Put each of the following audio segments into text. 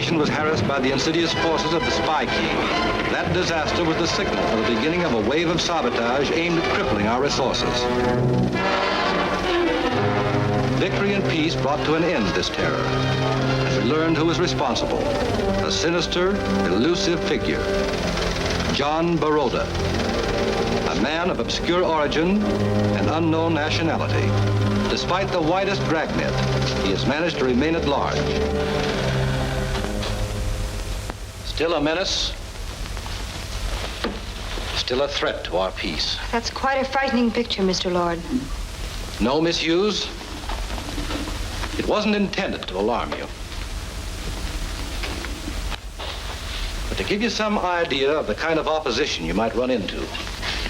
nation was harassed by the insidious forces of the Spy King. That disaster was the signal for the beginning of a wave of sabotage aimed at crippling our resources. Victory and peace brought to an end this terror, as we learned who was responsible. A sinister, elusive figure, John Baroda, a man of obscure origin and unknown nationality. Despite the widest dragnet, he has managed to remain at large. Still a menace, still a threat to our peace. That's quite a frightening picture, Mr. Lord. No, Miss Hughes. It wasn't intended to alarm you. But to give you some idea of the kind of opposition you might run into.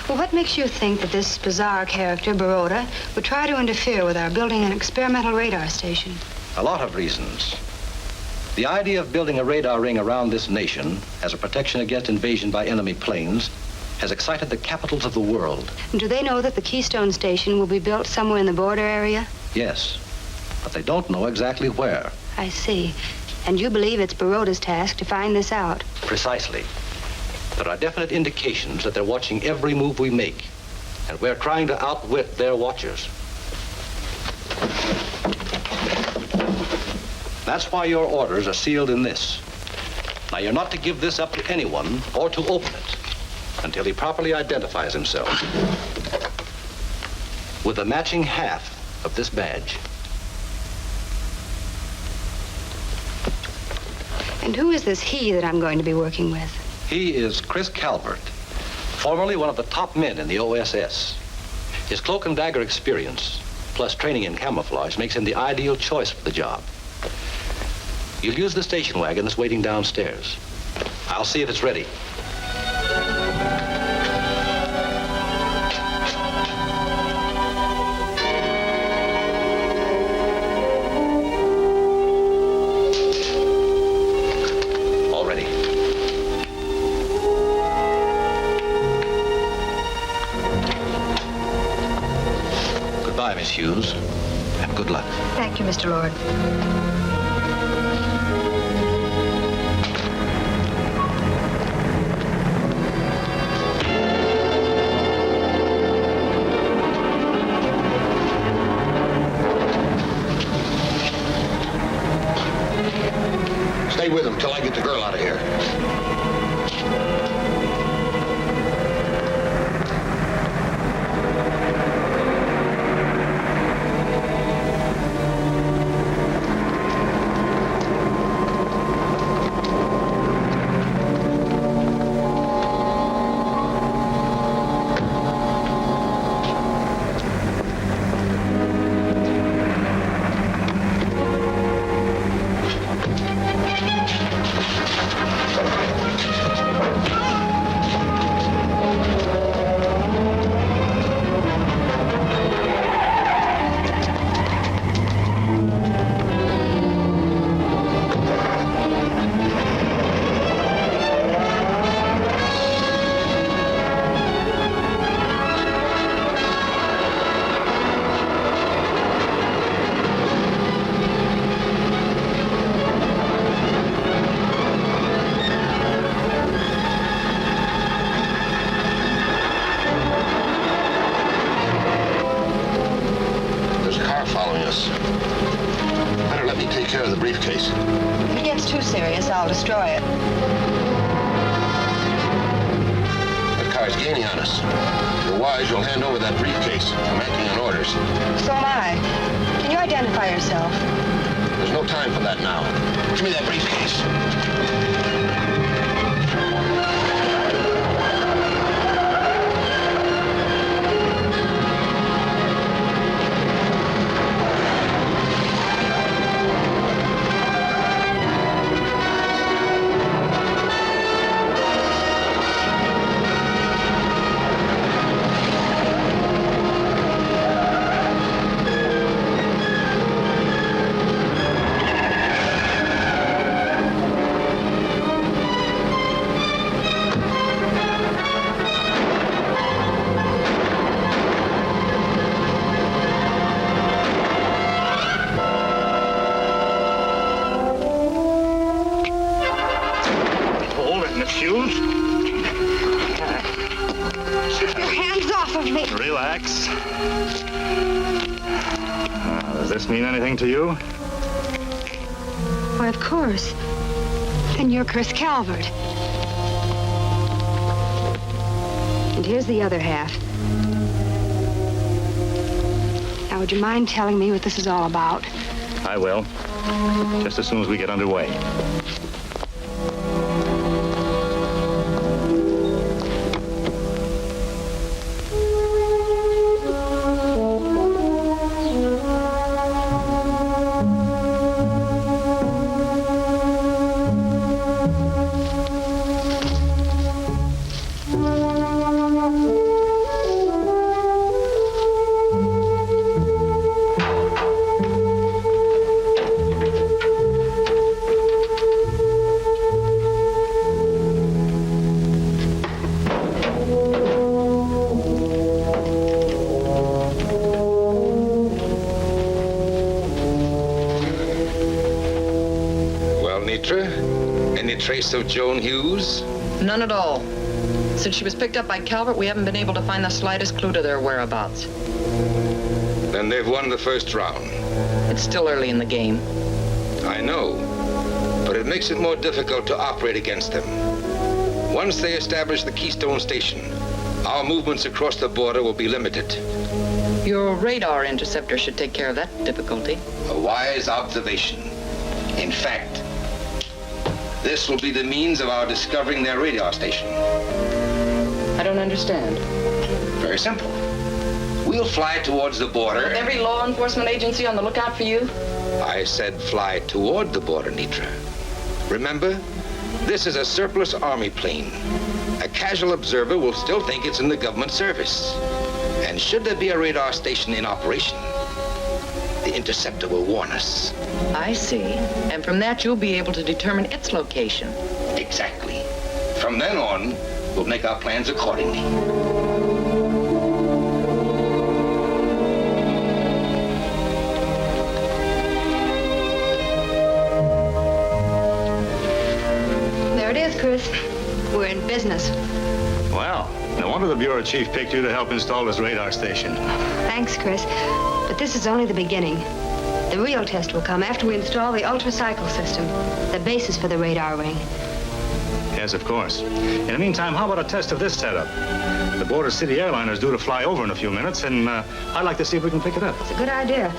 Well, what makes you think that this bizarre character, Baroda, would try to interfere with our building an experimental radar station? A lot of reasons. The idea of building a radar ring around this nation as a protection against invasion by enemy planes has excited the capitals of the world. And do they know that the Keystone Station will be built somewhere in the border area? Yes, but they don't know exactly where. I see. And you believe it's Baroda's task to find this out? Precisely. There are definite indications that they're watching every move we make, and we're trying to outwit their watchers. That's why your orders are sealed in this. Now, you're not to give this up to anyone or to open it until he properly identifies himself with the matching half of this badge. And who is this he that I'm going to be working with? He is Chris Calvert, formerly one of the top men in the OSS. His cloak and dagger experience, plus training in camouflage, makes him the ideal choice for the job. You'll use the station wagon that's waiting downstairs. I'll see if it's ready. All ready. Goodbye, Miss Hughes, and good luck. Thank you, Mr. Lord. Stay with him till I get the girl out of here. I'll destroy it. That car's gaining on us. If you're wise, you'll hand over that briefcase. I'm acting on orders. So am I. Can you identify yourself? There's no time for that now. Give me that briefcase. off of me. Relax. Does this mean anything to you? Why, of course. Then you're Chris Calvert. And here's the other half. Now, would you mind telling me what this is all about? I will. Just as soon as we get underway. Trace of Joan Hughes? None at all. Since she was picked up by Calvert, we haven't been able to find the slightest clue to their whereabouts. Then they've won the first round. It's still early in the game. I know, but it makes it more difficult to operate against them. Once they establish the Keystone Station, our movements across the border will be limited. Your radar interceptor should take care of that difficulty. A wise observation. In fact, this will be the means of our discovering their radar station. I don't understand. Very simple. We'll fly towards the border. With every law enforcement agency on the lookout for you? I said fly toward the border, Nitra. Remember, this is a surplus army plane. A casual observer will still think it's in the government service. And should there be a radar station in operation, the interceptor will warn us. I see. And from that, you'll be able to determine its location. Exactly. From then on, we'll make our plans accordingly. There it is, Chris. We're in business. Well, no wonder the bureau chief picked you to help install this radar station. Thanks, Chris. But this is only the beginning. The real test will come after we install the ultracycle system, the basis for the radar ring. Yes, of course. In the meantime, how about a test of this setup? The Border City airliner is due to fly over in a few minutes, and I'd like to see if we can pick it up. It's a good idea.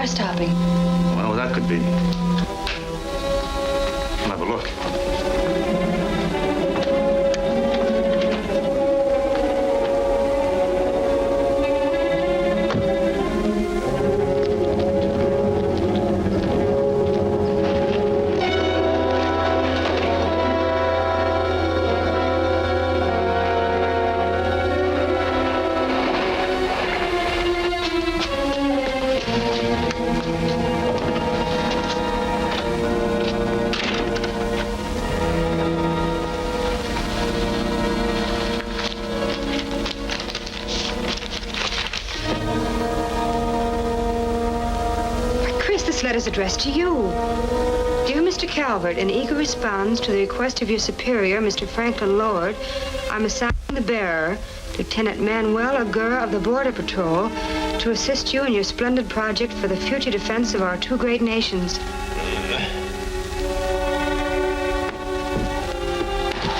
Stopping. Well, that could be. I'll have a look. Is addressed to you. Dear Mr. Calvert, in eager response to the request of your superior, Mr. Franklin Lord, I'm assigning the bearer, Lieutenant Manuel Agura of the Border Patrol, to assist you in your splendid project for the future defense of our two great nations.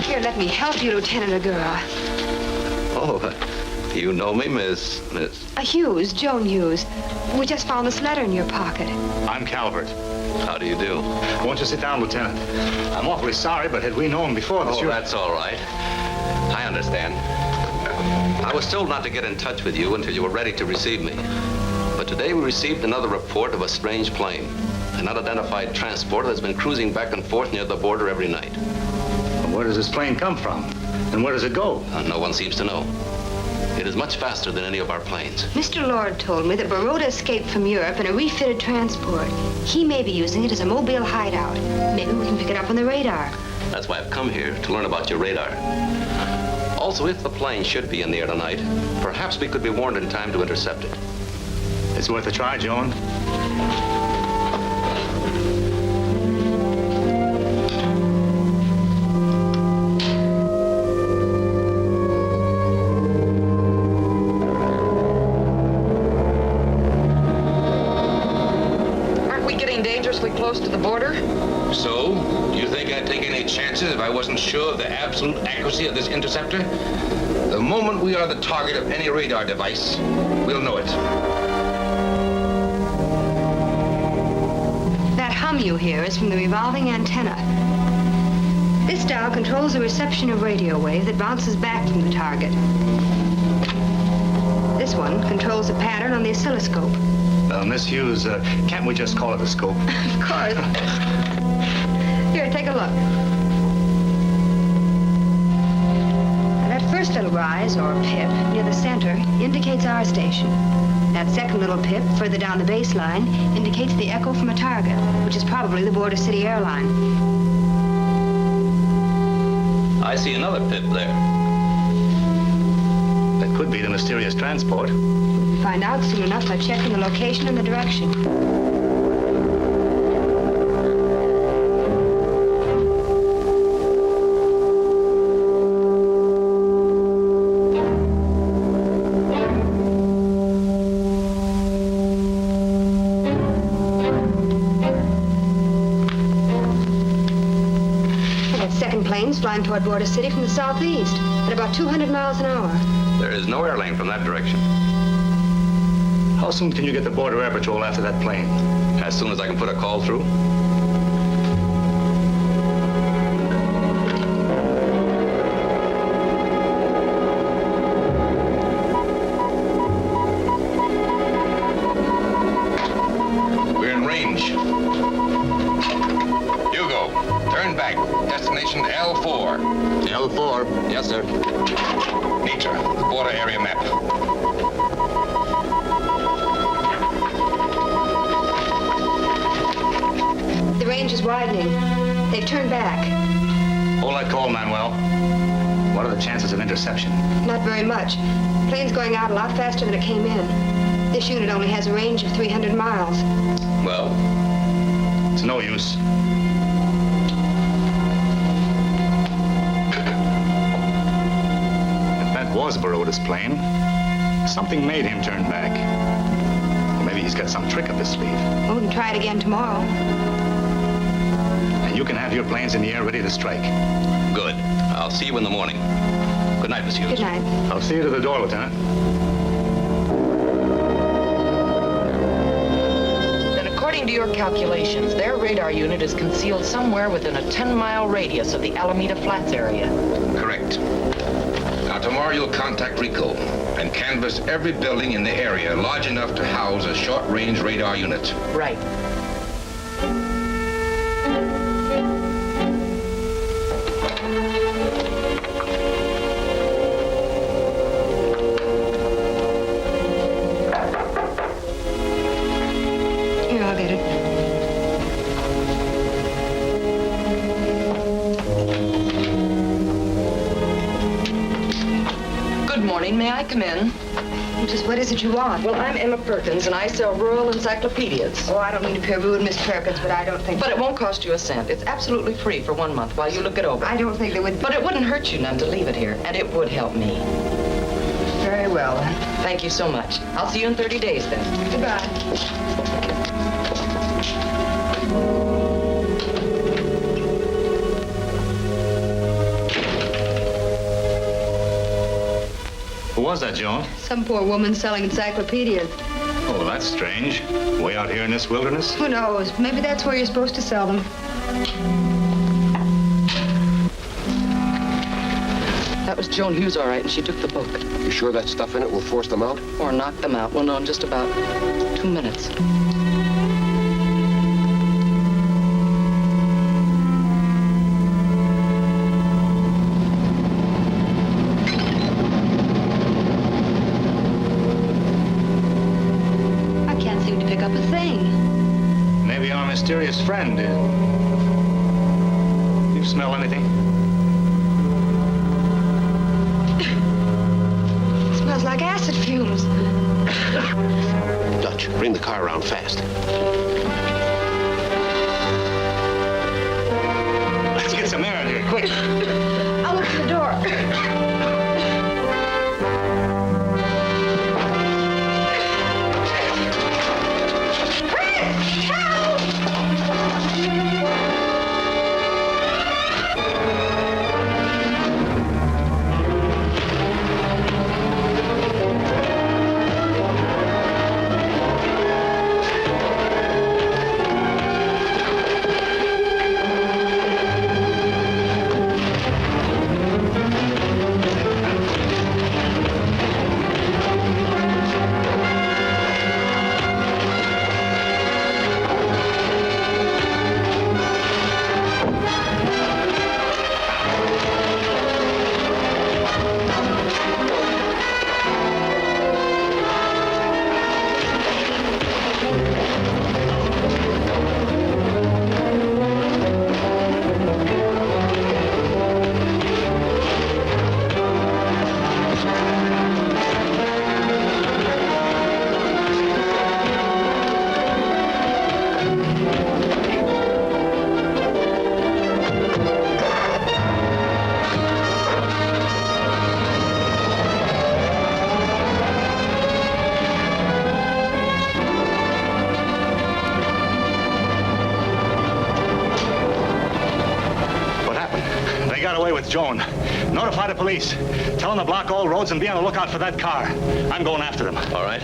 Here, let me help you, Lieutenant Agura. Oh, you know me, Miss... Hughes, Joan Hughes. We just found this letter in your pocket. I'm Calvert. How do you do? Won't you sit down, Lieutenant? I'm awfully sorry, but had we known before that that's all right. I understand. I was told not to get in touch with you until you were ready to receive me. But today we received another report of a strange plane, an unidentified transporter that's been cruising back and forth near the border every night. Well, where does this plane come from? And where does it go? No one seems to know. It is much faster than any of our planes. Mr. Lord told me that Baroda escaped from Europe in a refitted transport. He may be using it as a mobile hideout. Maybe we can pick it up on the radar. That's why I've come here, to learn about your radar. Also, if the plane should be in the air tonight, perhaps we could be warned in time to intercept it. It's worth a try, Joan. Aren't we getting dangerously close to the border? So, do you think I'd take any chances if I wasn't sure of the absolute accuracy of this interceptor? The moment we are the target of any radar device, we'll know it. That hum you hear is from the revolving antenna. This dial controls the reception of radio waves that bounces back from the target. This one controls the pattern on the oscilloscope. Miss Hughes, can't we just call it a scope? Of course. Here, take a look. That first little rise, or pip, near the center, indicates our station. That second little pip, further down the baseline, indicates the echo from a target, which is probably the Border City airline. I see another pip there. That could be the mysterious transport. We'll find out soon enough by checking the location and the direction. Planes flying toward Border City from the southeast at about 200 miles an hour. There is no airlane from that direction. How soon can you get the Border Air Patrol after that plane? As soon as I can put a call through. We're in range. Hugo, turn back. Destination L4. L4. Yes, sir. Nitra, the border area map. The range is widening. They've turned back. Hold that call, Manuel. What are the chances of interception? Not very much. The plane's going out a lot faster than it came in. This unit only has a range of 300 miles. Well? It's no use. Was Baroda's plane. Something made him turn back. Or maybe he's got some trick up his sleeve. Well, we can try it again tomorrow. And you can have your planes in the air ready to strike. Good. I'll see you in the morning. Good night, Miss Hughes. Good night. I'll see you to the door, Lieutenant. Then according to your calculations, their radar unit is concealed somewhere within a 10-mile radius of the Alameda Flats area. Correct. Now, tomorrow you'll contact Ricco and canvass every building in the area large enough to house a short-range radar unit. Right. Here, I'll get it. Good morning. May I come in? Just what is it you want? Well, I'm Emma Perkins, and I sell rural encyclopedias. Oh, I don't mean to appear rude, Miss Perkins, but I don't think... But it won't cost you a cent. It's absolutely free for 1 month while you look it over. I don't think there would... But it wouldn't hurt you none to leave it here, and it would help me. Very well, then. Thank you so much. I'll see you in 30 days, then. Goodbye. Who was that, Joan? Some poor woman selling encyclopedias. Oh, that's strange. Way out here in this wilderness? Who knows? Maybe that's where you're supposed to sell them. That was Joan Hughes, all right, and she took the book. You sure that stuff in it will force them out? Or knock them out. We'll know in just about 2 minutes. I can't seem to pick up a thing. Maybe our mysterious friend did. You smell anything? like acid fumes. Dutch, bring the car around fast. Let's get some air in here, quick. I'll open the door. Joan, notify the police. Tell them to block all roads and be on the lookout for that car. I'm going after them. All right.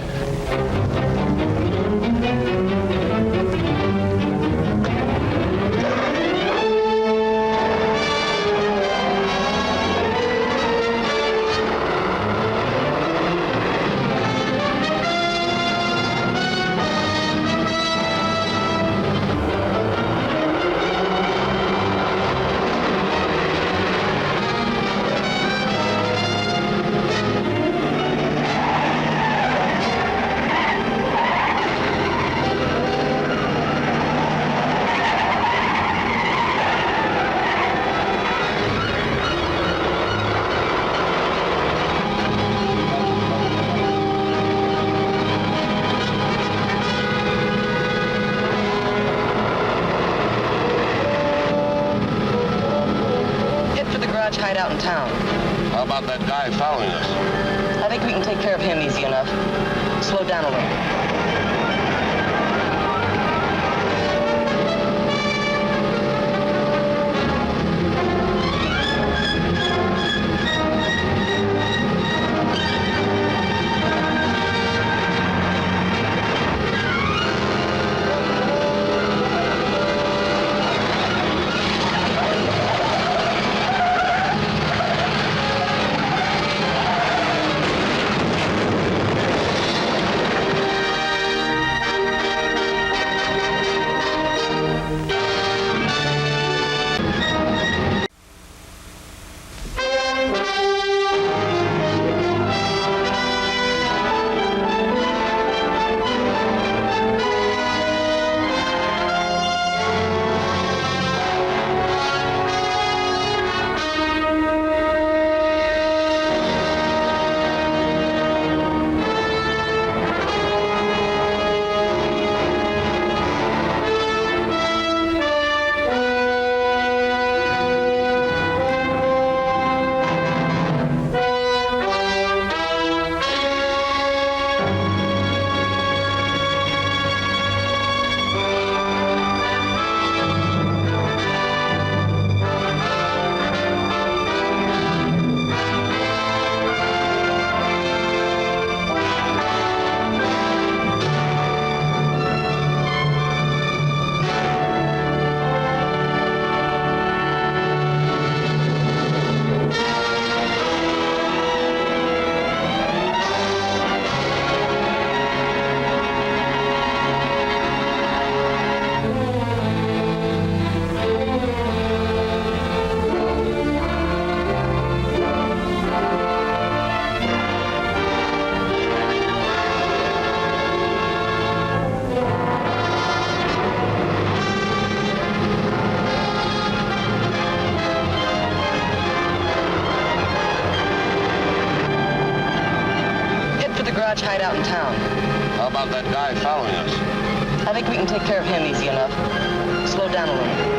Hideout in town. How about that guy following us? I think we can take care of him easy enough. Slow down a little. sabotage hideout in town. How about that guy following us? I think we can take care of him easy enough. Slow down a little.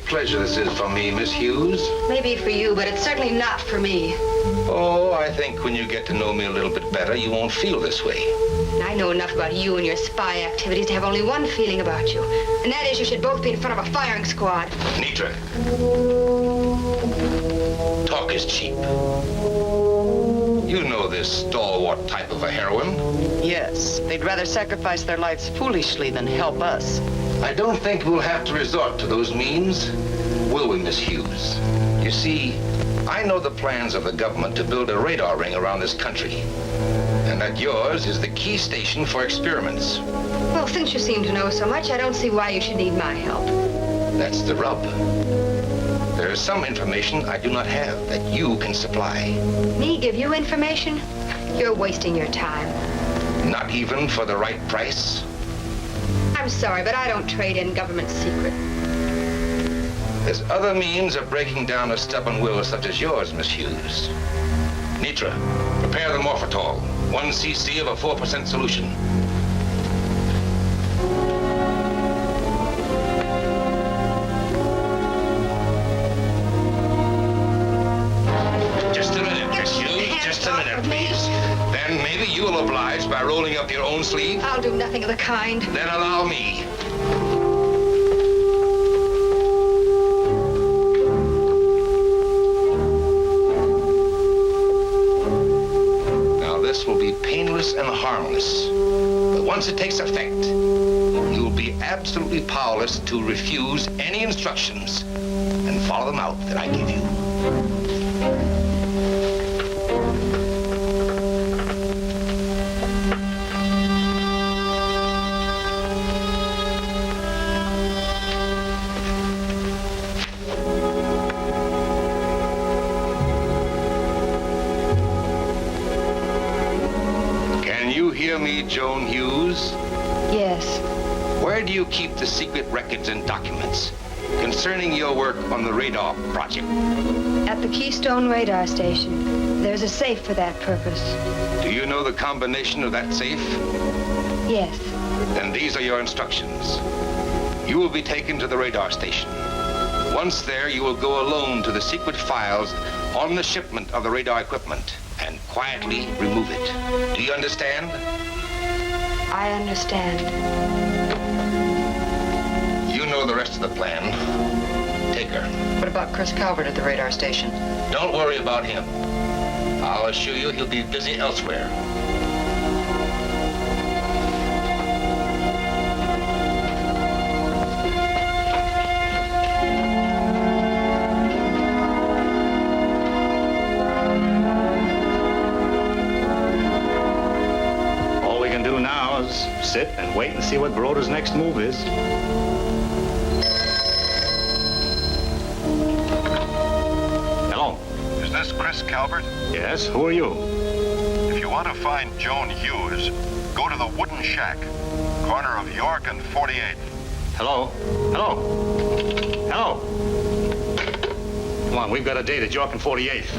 Pleasure this is for me, Miss Hughes. Maybe for you, but it's certainly not for me. Oh, I think when you get to know me a little bit better, you won't feel this way. I know enough about you and your spy activities to have only one feeling about you, and that is you should both be in front of a firing squad. Nitra. Talk is cheap. You know this stalwart type of a heroine. Yes, they'd rather sacrifice their lives foolishly than help us. I don't think we'll have to resort to those means, will we, Miss Hughes? You see, I know the plans of the government to build a radar ring around this country, and that yours is the key station for experiments. Well, since you seem to know so much, I don't see why you should need my help. That's the rub. There is some information I do not have that you can supply. Me give you information? You're wasting your time. Not even for the right price? I'm sorry, but I don't trade in government secret. There's other means of breaking down a stubborn will such as yours, Miss Hughes. Nitra, prepare the morphitol. 1 cc of a 4% solution. Just a minute, Miss Hughes. Just a minute, please. Then maybe you will oblige by rolling up your own sleeve? I'll do nothing of the kind. Then allow me. Now this will be painless and harmless. But once it takes effect, you will be absolutely powerless to refuse any instructions and follow them out that I give you. Joan Hughes? Yes. Where do you keep the secret records and documents concerning your work on the radar project? At the Keystone Radar Station. There's a safe for that purpose. Do you know the combination of that safe? Yes. Then these are your instructions. You will be taken to the radar station. Once there, you will go alone to the secret files on the shipment of the radar equipment and quietly remove it. Do you understand? I understand. You know the rest of the plan. Take her. What about Chris Calvert at the radar station? Don't worry about him. I'll assure you he'll be busy elsewhere. Sit and wait and see what Baroda's next move is. Hello. Is this Chris Calvert? Yes, who are you? If you want to find Joan Hughes, go to the Wooden Shack, corner of York and 48th. Hello? Hello? Hello? Come on, we've got a date at York and 48th.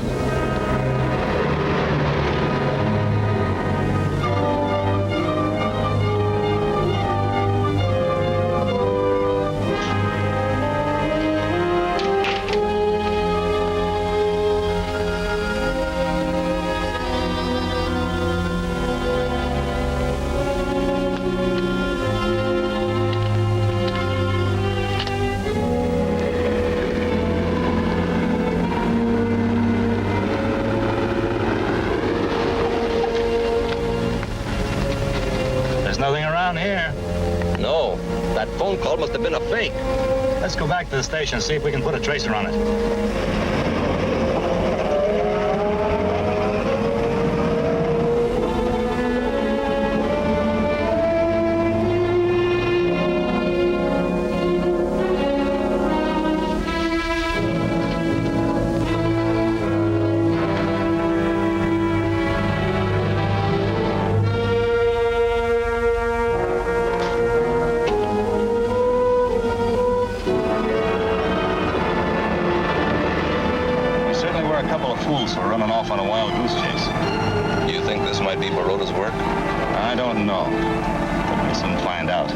on here. No, that phone call must have been a fake. Let's go back to the station and see if we can put a tracer on it. For running off on a wild goose chase. Do you think this might be Baroda's work? I don't know, but we'll soon find out.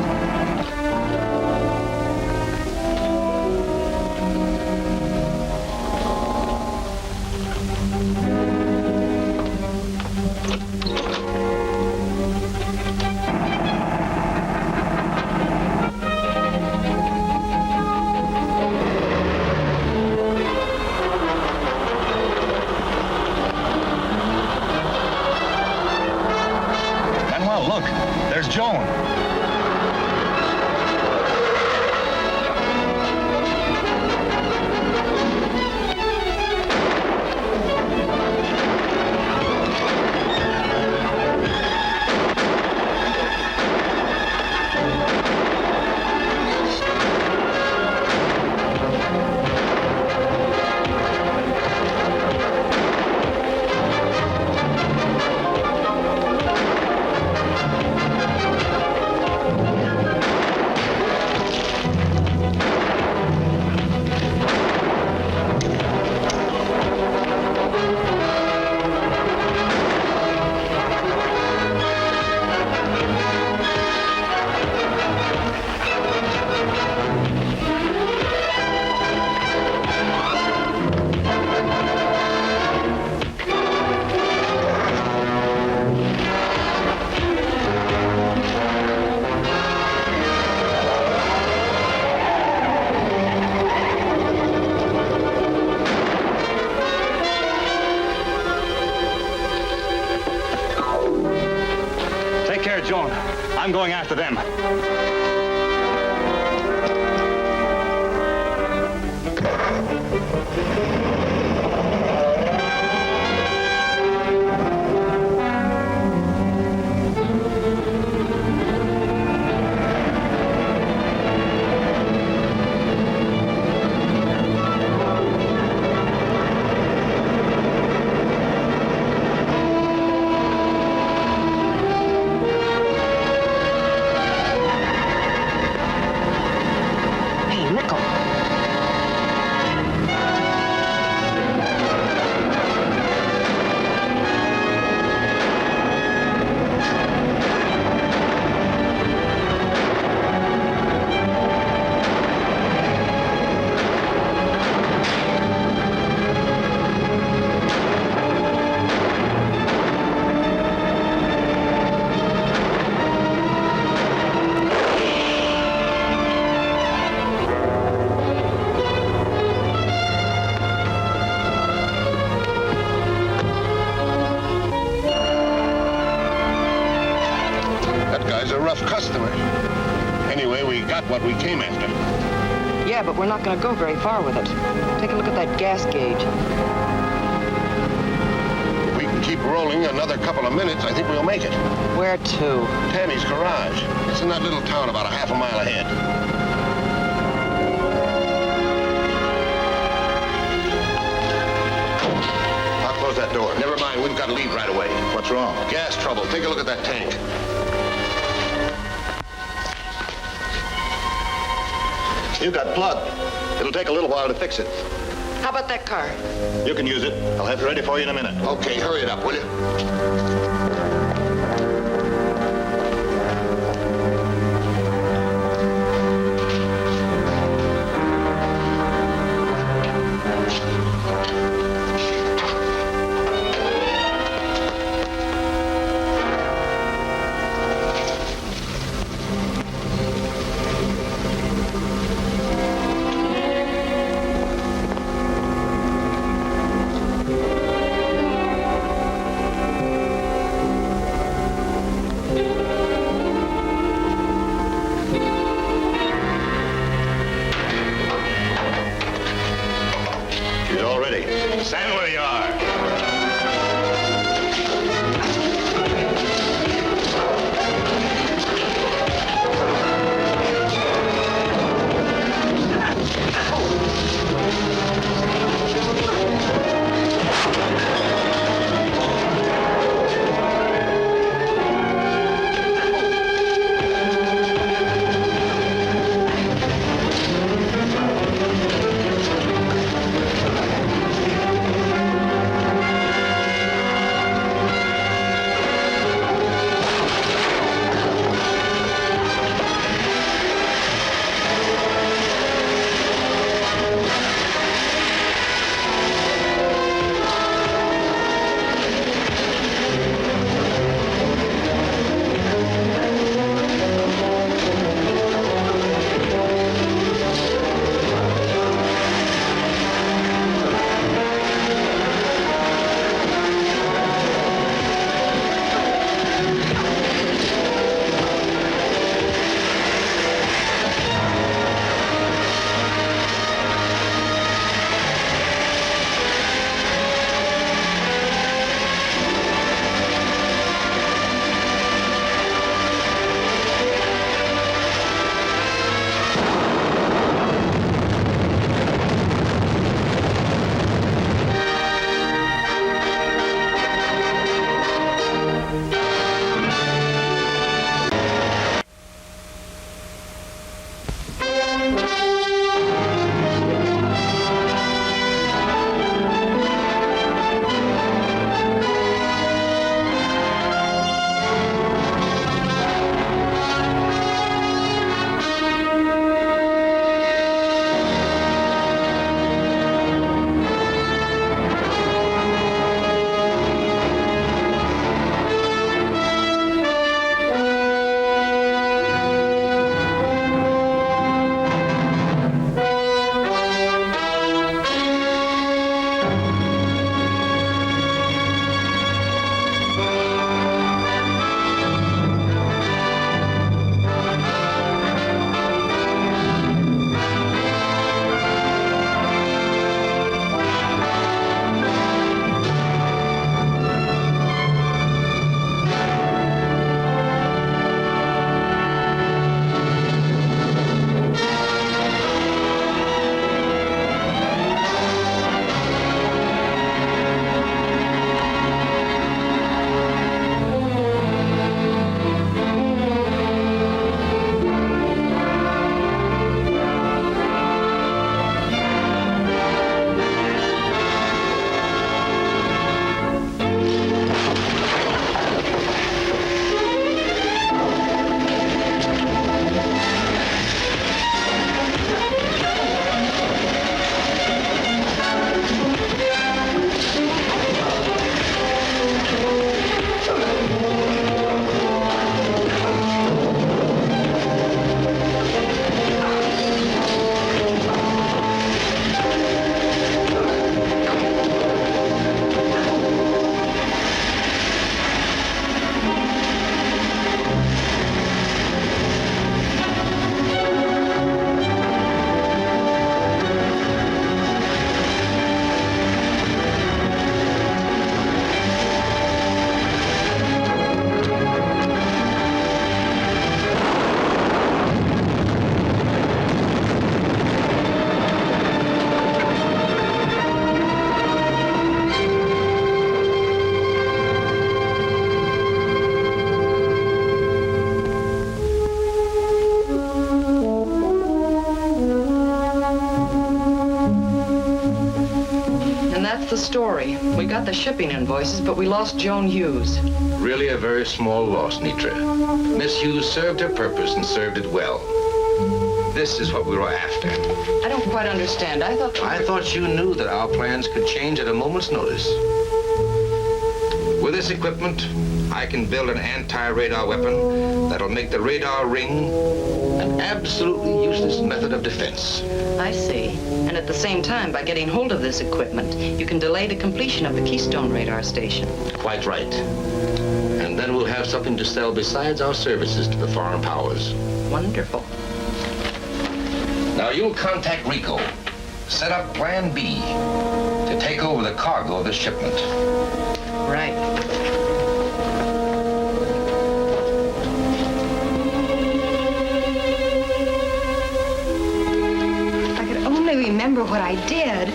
Look, there's Joan. Joan. I'm going after them. Customer. Anyway, we got what we came after. Yeah, but we're not going to go very far with it. Take a look at that gas gauge. If we can keep rolling another couple of minutes, I think we'll make it. Where to? Tammy's garage. It's in that little town about a half a mile ahead. I'll close that door. Never mind, we've got to leave right away. What's wrong? Gas trouble. Take a look at that tank. You got plugged. It'll take a little while to fix it. How about that car? You can use it. I'll have it ready for you in a minute. Okay, hurry it up, will you? story. We got the shipping invoices, but we lost Joan Hughes. Really a very small loss, Nitra. Miss Hughes served her purpose and served it well. This is what we were after. I don't quite understand. I thought you knew that our plans could change at a moment's notice. With this equipment, I can build an anti-radar weapon that'll make the radar ring an absolutely useless method of defense. I see. And at the same time, by getting hold of this equipment, you can delay the completion of the Keystone radar station. Quite right. And then we'll have something to sell besides our services to the foreign powers. Wonderful. Now you'll contact Ricco. Set up Plan B to take over the cargo of this shipment. Right. I could only remember what I did.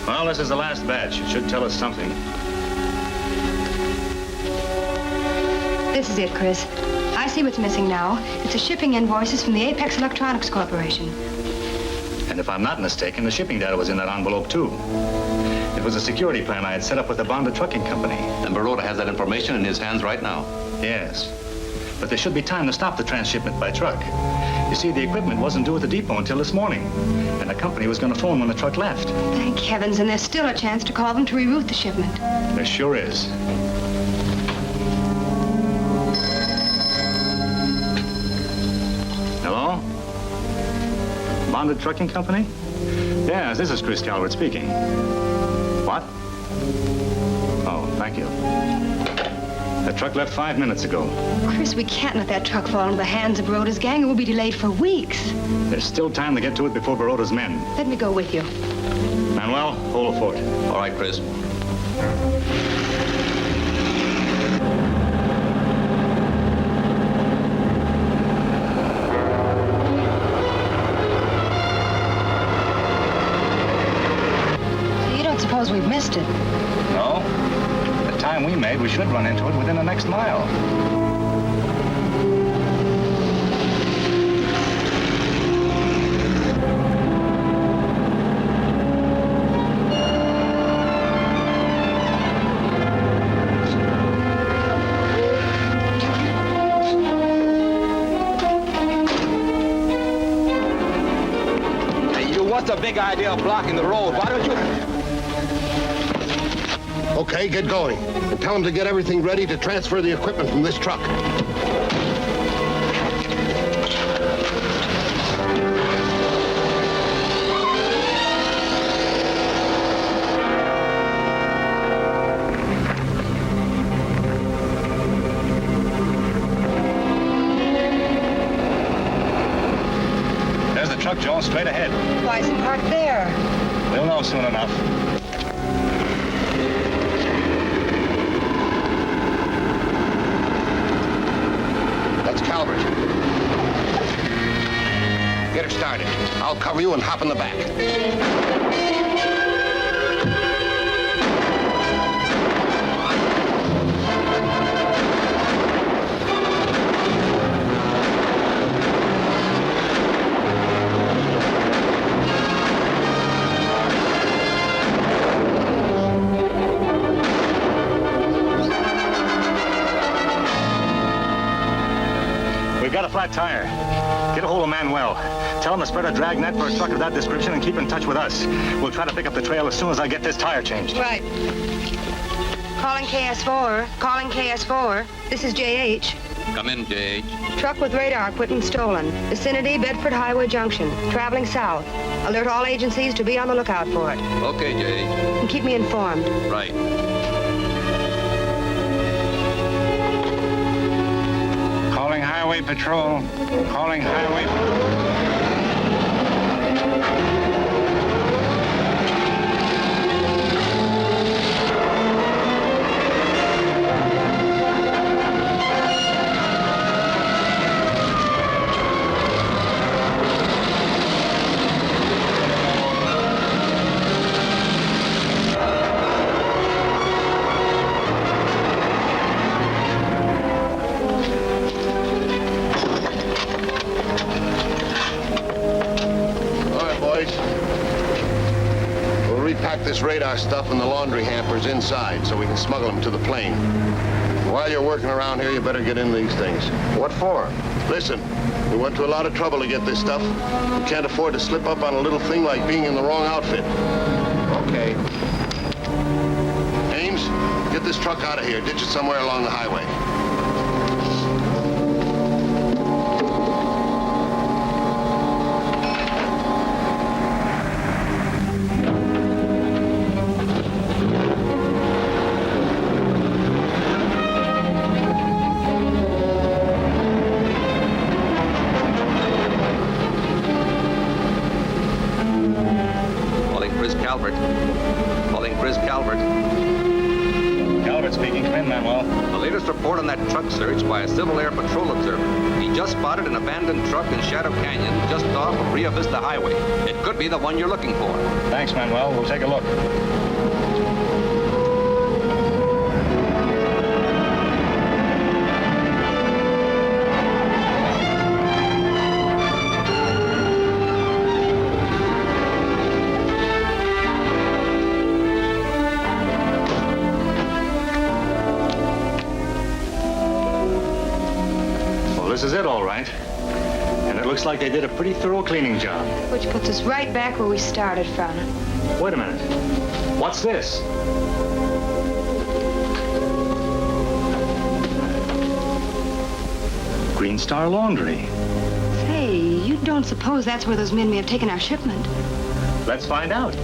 Well, this is the last batch. It should tell us something. This is it, Chris. I see what's missing now. It's the shipping invoices from the Apex Electronics Corporation. And if I'm not mistaken, the shipping data was in that envelope, too. It was a security plan I had set up with the bonded trucking company. And Baroda has that information in his hands right now. Yes. But there should be time to stop the transshipment by truck. You see, the equipment wasn't due at the depot until this morning. And the company was going to phone when the truck left. Thank heavens, and there's still a chance to call them to reroute the shipment. There sure is. Hello? Bonded Trucking Company? Yes, this is Chris Calvert speaking. What? Oh, thank you. The truck left 5 minutes ago. Chris, we can't let that truck fall into the hands of Baroda's gang, or we'll be delayed for weeks. There's still time to get to it before Baroda's men. Let me go with you. Manuel, hold the fort. All right, Chris. You don't suppose we've missed it? No. The time we made, we should run into it within the next mile. What's the big idea of blocking the road? Why don't you... Okay, get going. And tell them to get everything ready to transfer the equipment from this truck. There's the truck, Joan, straight ahead. Why is it parked there? We'll know soon enough. That's Calvert. Get her started. I'll cover you and hop in the back. We've got a flat tire. Get a hold of Manuel. Tell him to spread a drag net for a truck of that description and keep in touch with us. We'll try to pick up the trail as soon as I get this tire changed. Right. Calling KS4. Calling KS4. This is JH. Come in, J.H. Truck with radar equipment stolen. Vicinity, Bedford Highway Junction. Traveling south. Alert all agencies to be on the lookout for it. Okay, J.H. And keep me informed. Right. Calling Highway Patrol. Calling Highway Patrol. this radar stuff in the laundry hampers inside so we can smuggle them to the plane. While you're working around here, you better get into these things. What for? Listen, we went to a lot of trouble to get this stuff. We can't afford to slip up on a little thing like being in the wrong outfit. Okay. Ames, get this truck out of here. Ditch it somewhere along the highway. Calvert. Calling Chris Calvert. Calvert speaking. Come in, Manuel. The latest report on that truck search by a Civil Air Patrol observer. He just spotted an abandoned truck in Shadow Canyon just off of Rio Vista Highway. It could be the one you're looking for. Thanks, Manuel. We'll take a look. This is it, all right. And it looks like they did a pretty thorough cleaning job. Which puts us right back where we started from. Wait a minute. What's this? Green Star Laundry. Say, you don't suppose that's where those men may have taken our shipment? Let's find out.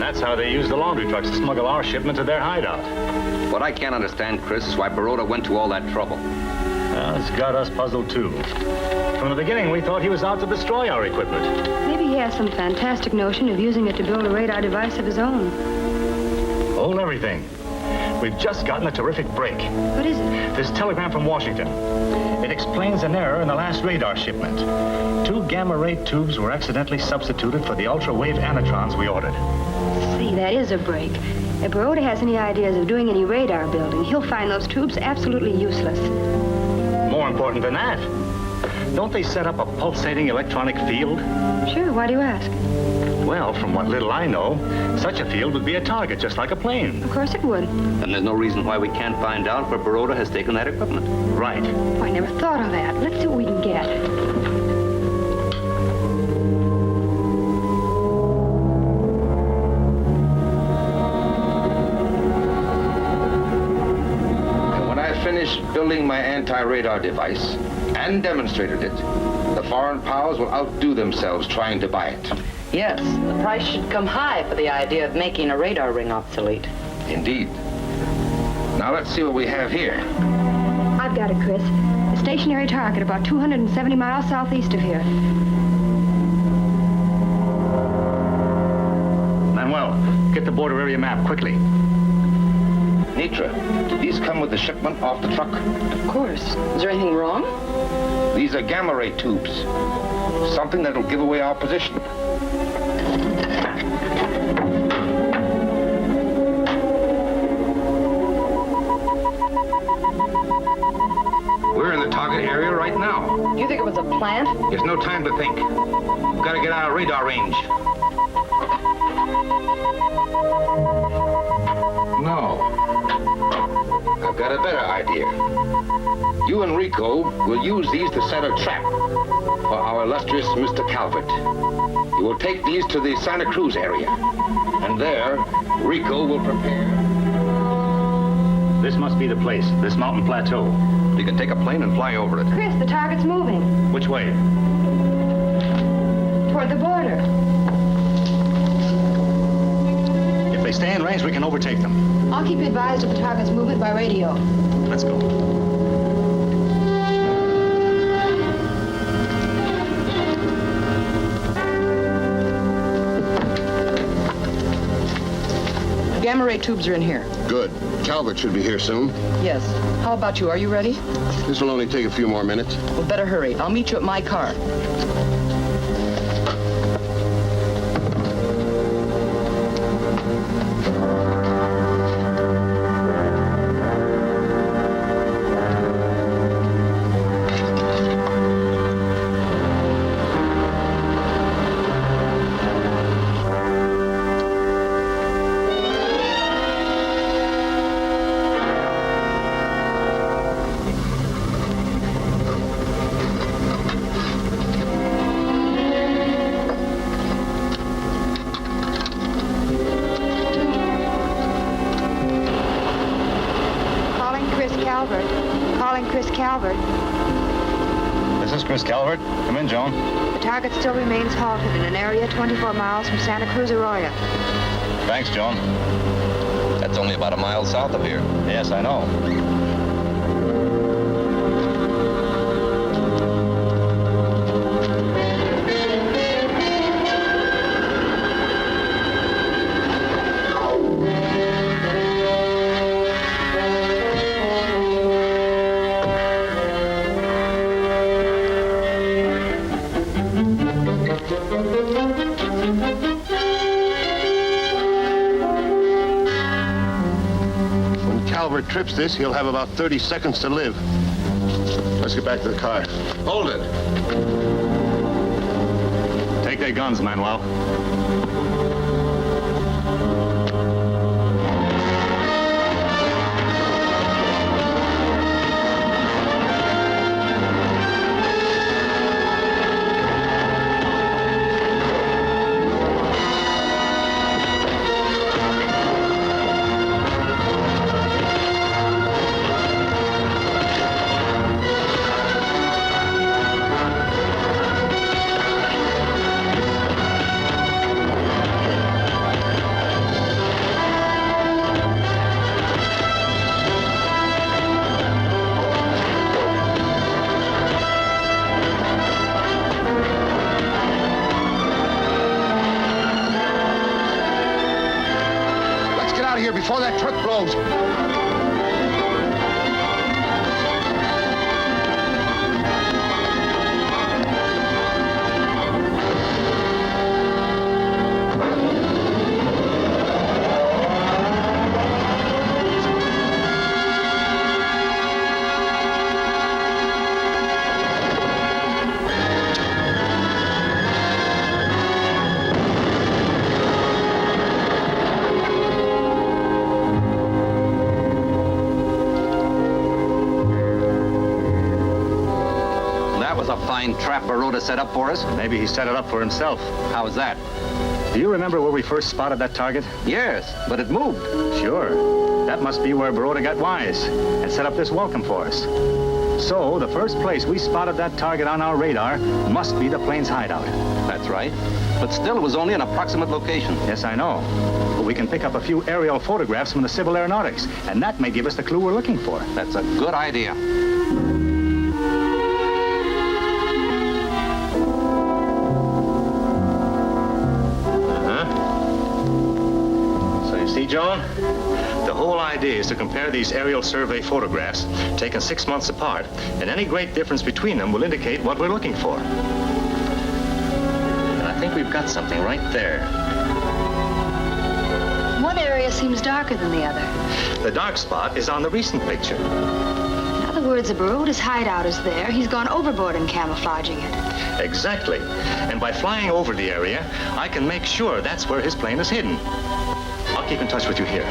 That's how they use the laundry trucks to smuggle our shipment to their hideout. What I can't understand, Chris, is why Baroda went to all that trouble. Well, it's got us puzzled, too. From the beginning, we thought he was out to destroy our equipment. Maybe he has some fantastic notion of using it to build a radar device of his own. Hold everything. We've just gotten a terrific break. What is it? This telegram from Washington. It explains an error in the last radar shipment. 2 gamma-ray tubes were accidentally substituted for the ultra-wave anitrons we ordered. See, that is a break. If Baroda has any ideas of doing any radar building, he'll find those tubes absolutely useless. More important than that, don't they set up a pulsating electronic field? Sure, why do you ask? Well, from what little I know, such a field would be a target, just like a plane. Of course it would. And there's no reason why we can't find out where Baroda has taken that equipment. Right. Oh, I never thought of that. Let's see what we can get. Finished building my anti-radar device and demonstrated it, the foreign powers will outdo themselves trying to buy it. Yes, the price should come high for the idea of making a radar ring obsolete. Indeed. Now let's see what we have here. I've got it, Chris. A stationary target about 270 miles southeast of here. Manuel, get the border area map quickly. Nitra, did these come with the shipment off the truck? Of course. Is there anything wrong? These are gamma-ray tubes. Something that'll give away our position. We're in the target area right now. You think it was a plant? There's no time to think. We've got to get out of radar range. No. got a better idea. You and Ricco will use these to set a trap for our illustrious Mr. Calvert. You will take these to the Santa Cruz area, and there, Ricco will prepare. This must be the place, this mountain plateau. You can take a plane and fly over it. Chris, the target's moving. Which way? Toward the border. If they stay in range, we can overtake them. I'll keep you advised of the target's movement by radio. Let's go. Gamma ray tubes are in here. Good. Calvert should be here soon. Yes. How about you? Are you ready? This will only take a few more minutes. Well, better hurry. I'll meet you at my car. Chris Calvert. This is Chris Calvert. Come in, Joan. The target still remains halted in an area 24 miles from Santa Cruz Arroyo. Thanks, Joan. That's only about a mile south of here. Yes, I know. Trips this, he'll have about 30 seconds to live. Let's get back to the car. Hold it. Take their guns, Manuel. Before that truck blows. Fine trap Baroda set up for us? Maybe he set it up for himself. How was that? Do you remember where we first spotted that target? Yes, but it moved. Sure. That must be where Baroda got wise and set up this welcome for us. So, the first place we spotted that target on our radar must be the plane's hideout. That's right. But still, it was only an approximate location. Yes, I know. But we can pick up a few aerial photographs from the Civil Aeronautics, and that may give us the clue we're looking for. That's a good idea. See, Joan? The whole idea is to compare these aerial survey photographs taken 6 months apart, and any great difference between them will indicate what we're looking for. And I think we've got something right there. One area seems darker than the other. The dark spot is on the recent picture. In other words, the Baroda's hideout is there. He's gone overboard in camouflaging it. Exactly. And by flying over the area, I can make sure that's where his plane is hidden. I'll keep in touch with you here.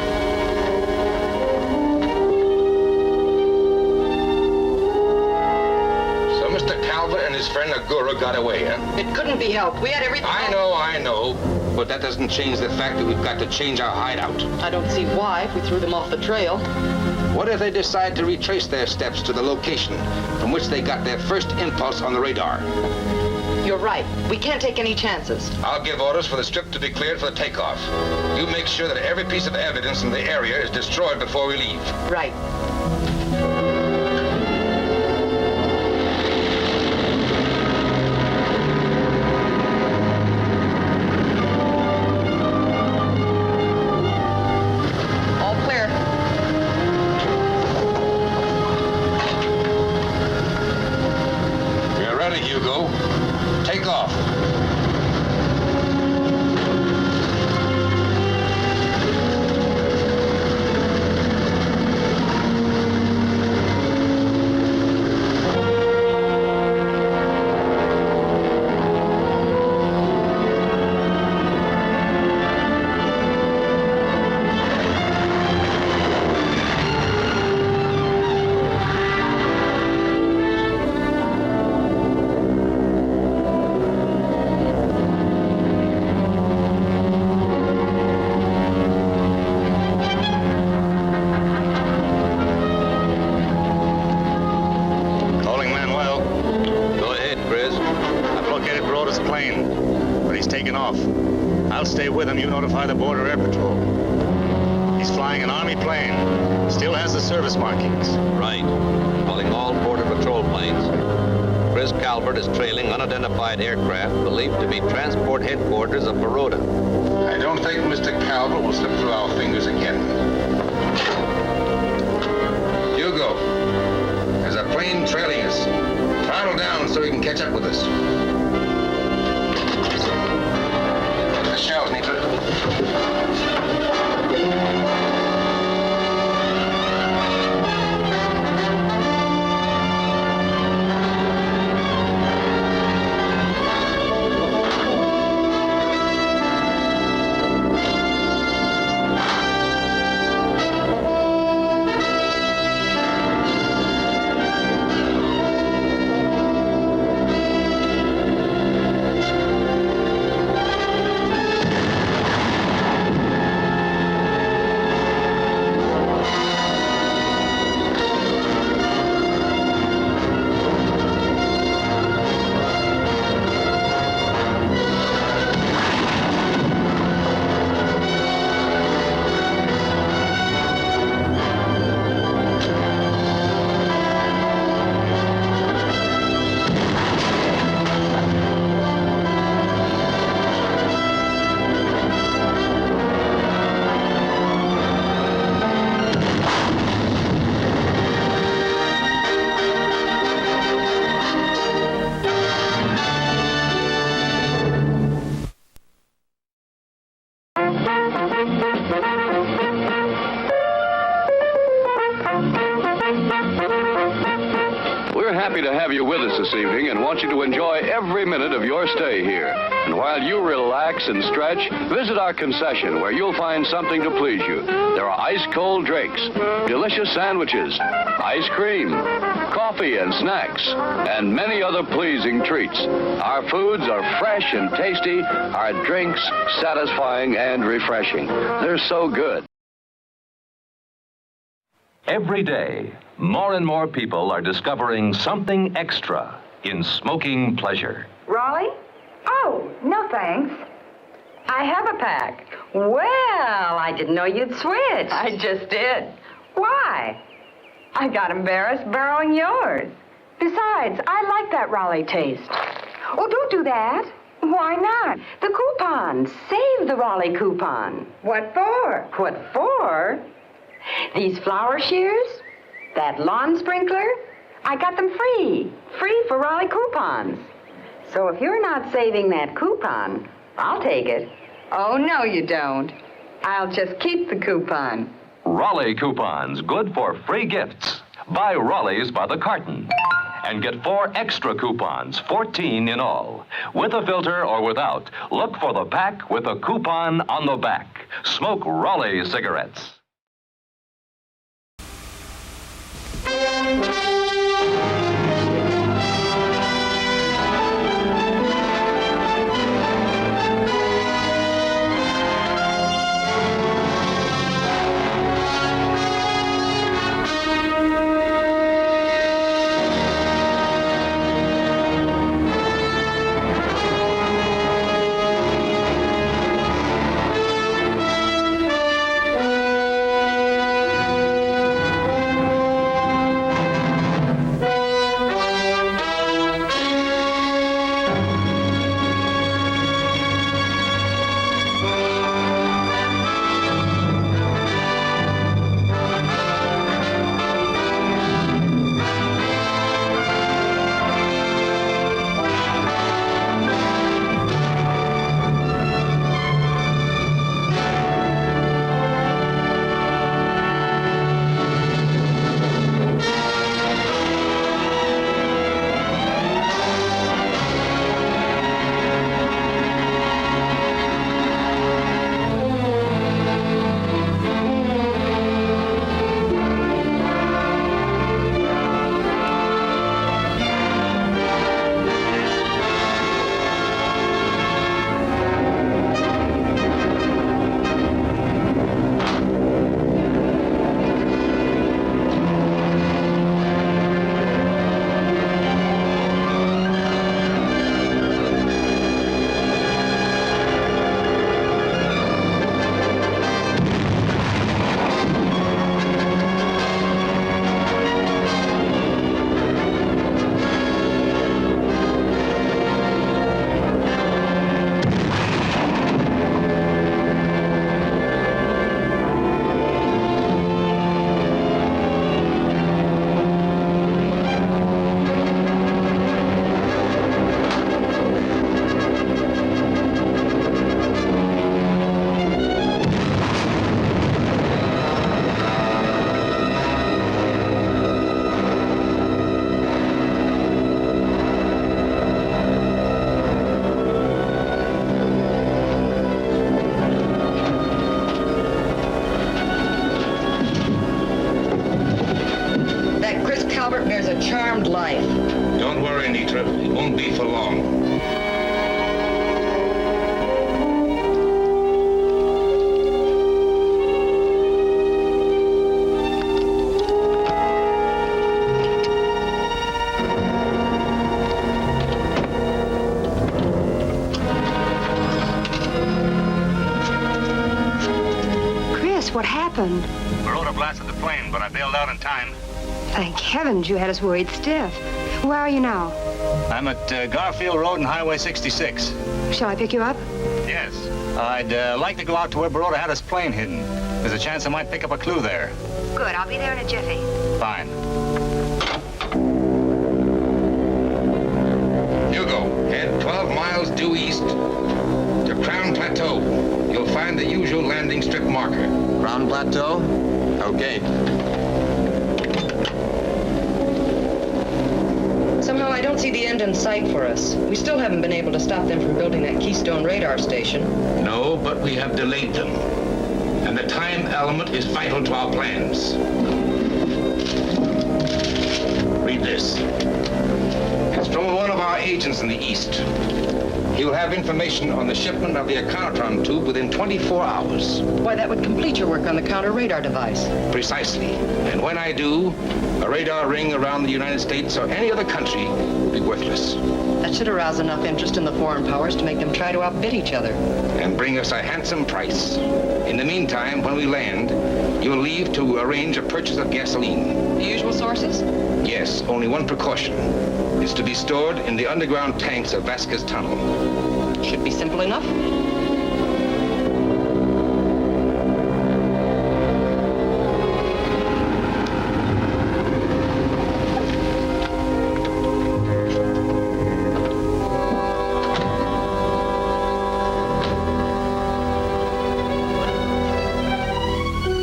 Calvert and his friend Agura got away, huh? It couldn't be helped. We had everything. I know. But that doesn't change the fact that we've got to change our hideout. I don't see why if we threw them off the trail. What if they decide to retrace their steps to the location from which they got their first impulse on the radar? You're right. We can't take any chances. I'll give orders for the strip to be cleared for the takeoff. You make sure that every piece of evidence in the area is destroyed before we leave. Right. With him, you notify the Border Air Patrol. He's flying an Army plane. Still has the service markings. Right. Calling all Border Patrol planes. Chris Calvert is trailing unidentified aircraft believed to be transport headquarters of Baroda. I don't think Mr. Calvert will slip through our fingers again. Hugo, there's a plane trailing us. Throttle down so he can catch up with us. Shells, Nitra. happy to have you with us this evening and want you to enjoy every minute of your stay here. And while you relax and stretch, visit our concession where you'll find something to please you. There are ice-cold drinks, delicious sandwiches, ice cream, coffee and snacks, and many other pleasing treats. Our foods are fresh and tasty, our drinks satisfying and refreshing. They're so good. Every day, more and more people are discovering something extra in smoking pleasure. Raleigh? Oh, no thanks. I have a pack. Well, I didn't know you'd switch. I just did. Why? I got embarrassed borrowing yours. Besides, I like that Raleigh taste. Oh, don't do that. Why not? The coupons. Save the Raleigh coupon. What for? What for? These flower shears, that lawn sprinkler, I got them free. Free for Raleigh coupons. So if you're not saving that coupon, I'll take it. Oh, no, you don't. I'll just keep the coupon. Raleigh coupons, good for free gifts. Buy Raleigh's by the carton. And get 4 extra coupons, 14 in all. With a filter or without, look for the pack with a coupon on the back. Smoke Raleigh cigarettes. there's a charmed life. Don't worry, Nitra. It won't be for long. What happened? Baroda blasted the plane, but I bailed out in time. Thank heavens, you had us worried stiff. Where are you now? I'm at Garfield Road and Highway 66. Shall I pick you up? Yes. I'd like to go out to where Baroda had his plane hidden. There's a chance I might pick up a clue there. Good, I'll be there in a jiffy. Fine. Hugo, head 12 miles due east to Crown Plateau. You'll find the usual landing strip marker. Crown Plateau? Okay. Somehow I don't see the end in sight for us. We still haven't been able to stop them from building that Keystone radar station. No, but we have delayed them. And the time element is vital to our plans. Read this. It's from one of our agents in the east. He will have information on the shipment of the Econotron tube within 24 hours. Why, that would complete your work on the counter-radar device. Precisely. And when I do, a radar ring around the United States or any other country will be worthless. That should arouse enough interest in the foreign powers to make them try to outbid each other. And bring us a handsome price. In the meantime, when we land, you'll leave to arrange a purchase of gasoline. The usual sources? Yes, only one precaution. It's to be stored in the underground tanks of Vasquez Tunnel. Should be simple enough.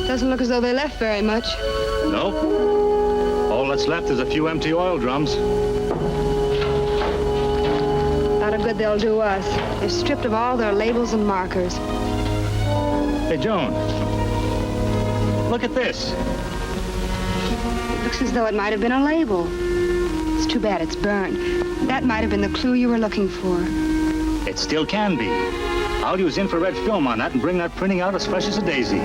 Doesn't look as though they left very much. Nope. All that's left is a few empty oil drums. Not a good they'll do us. They're stripped of all their labels and markers. Hey, Joan. Look at this. It looks as though it might have been a label. It's too bad it's burned. That might have been the clue you were looking for. It still can be. I'll use infrared film on that and bring that printing out as fresh as a daisy.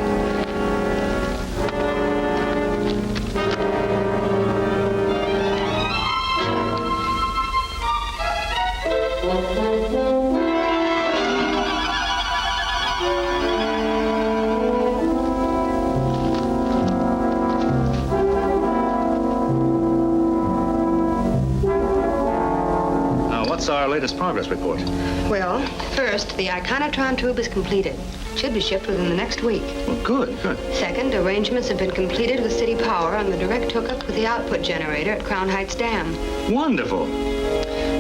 Our latest progress report. Well, first, the Iconotron tube is completed. Should be shipped within the next week. Well, good. Second, arrangements have been completed with City Power on the direct hookup with the output generator at Crown Heights Dam. Wonderful.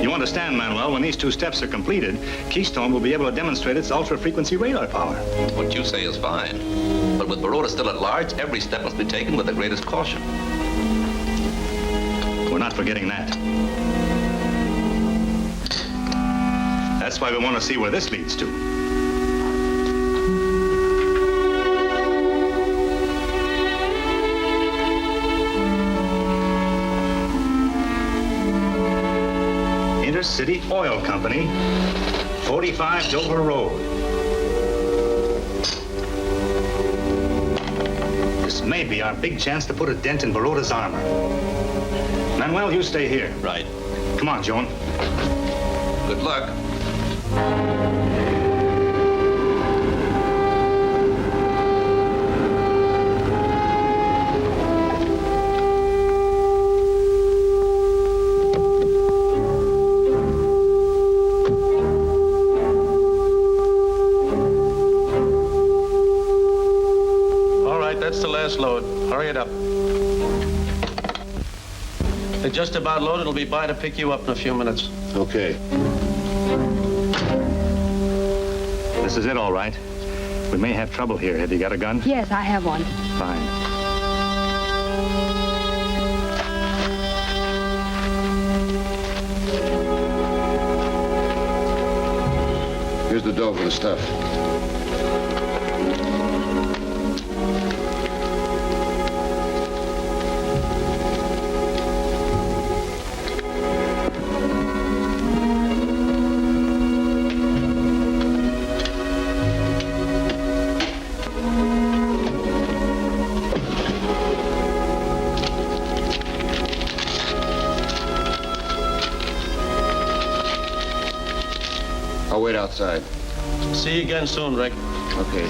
You understand, Manuel, when these two steps are completed, Keystone will be able to demonstrate its ultra-frequency radar power. What you say is fine. But with Baroda still at large, every step must be taken with the greatest caution. We're not forgetting that. That's why we want to see where this leads to. Intercity Oil Company, 45 Dover Road. This may be our big chance to put a dent in Baroda's armor. Manuel, you stay here. Right. Come on, Joan. Good luck. All right, that's the last load. Hurry it up. They're just about loaded. It'll be by to pick you up in a few minutes. Okay. This is it, all right. We may have trouble here. Have you got a gun? Yes, I have one. Fine. Here's the dough for the stuff. I'll wait outside. See you again soon, Rick. Okay.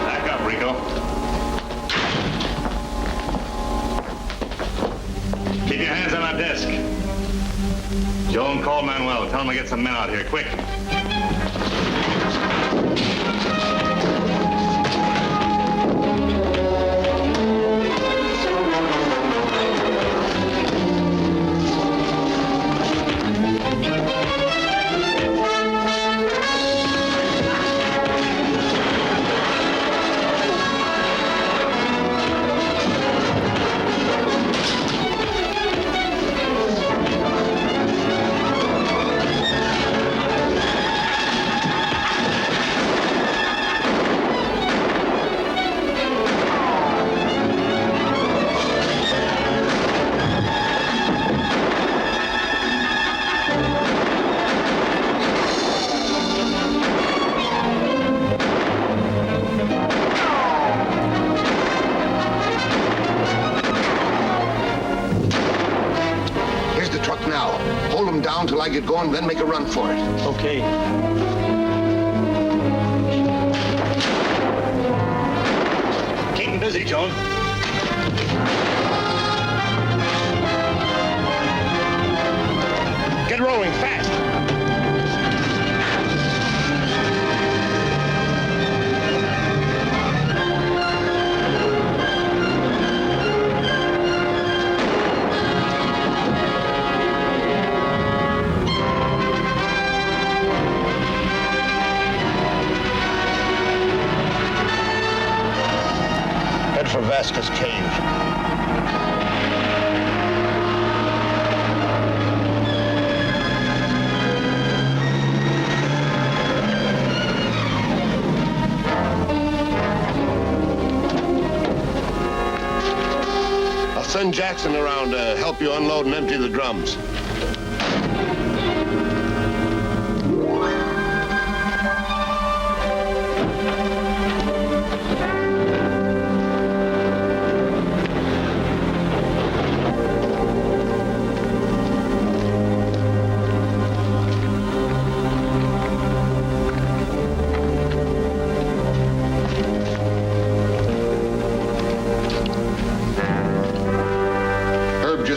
Back up, Ricco. Keep your hands on that desk. Joan, call Manuel. Tell him to get some men out here, quick. Till I get going, then make a run for it. Okay. Keep him busy, Joan. Get rolling fast. For Vasquez Cave. I'll send Jackson around to help you unload and empty the drums.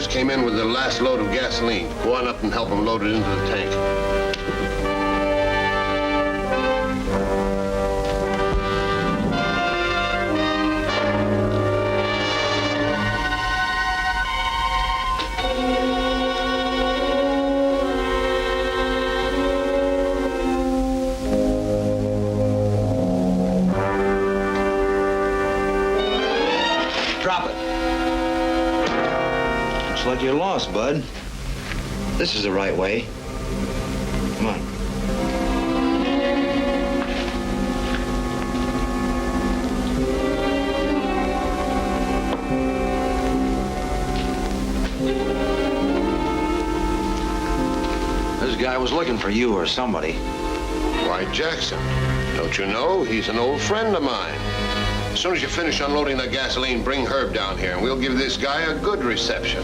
Came in with the last load of gasoline. Go on up and help him load it into the tank. Drop it. Looks like you're lost, bud. This is the right way. Come on. This guy was looking for you or somebody. Why, Jackson. Don't you know? He's an old friend of mine. As soon as you finish unloading that gasoline, bring Herb down here, and we'll give this guy a good reception.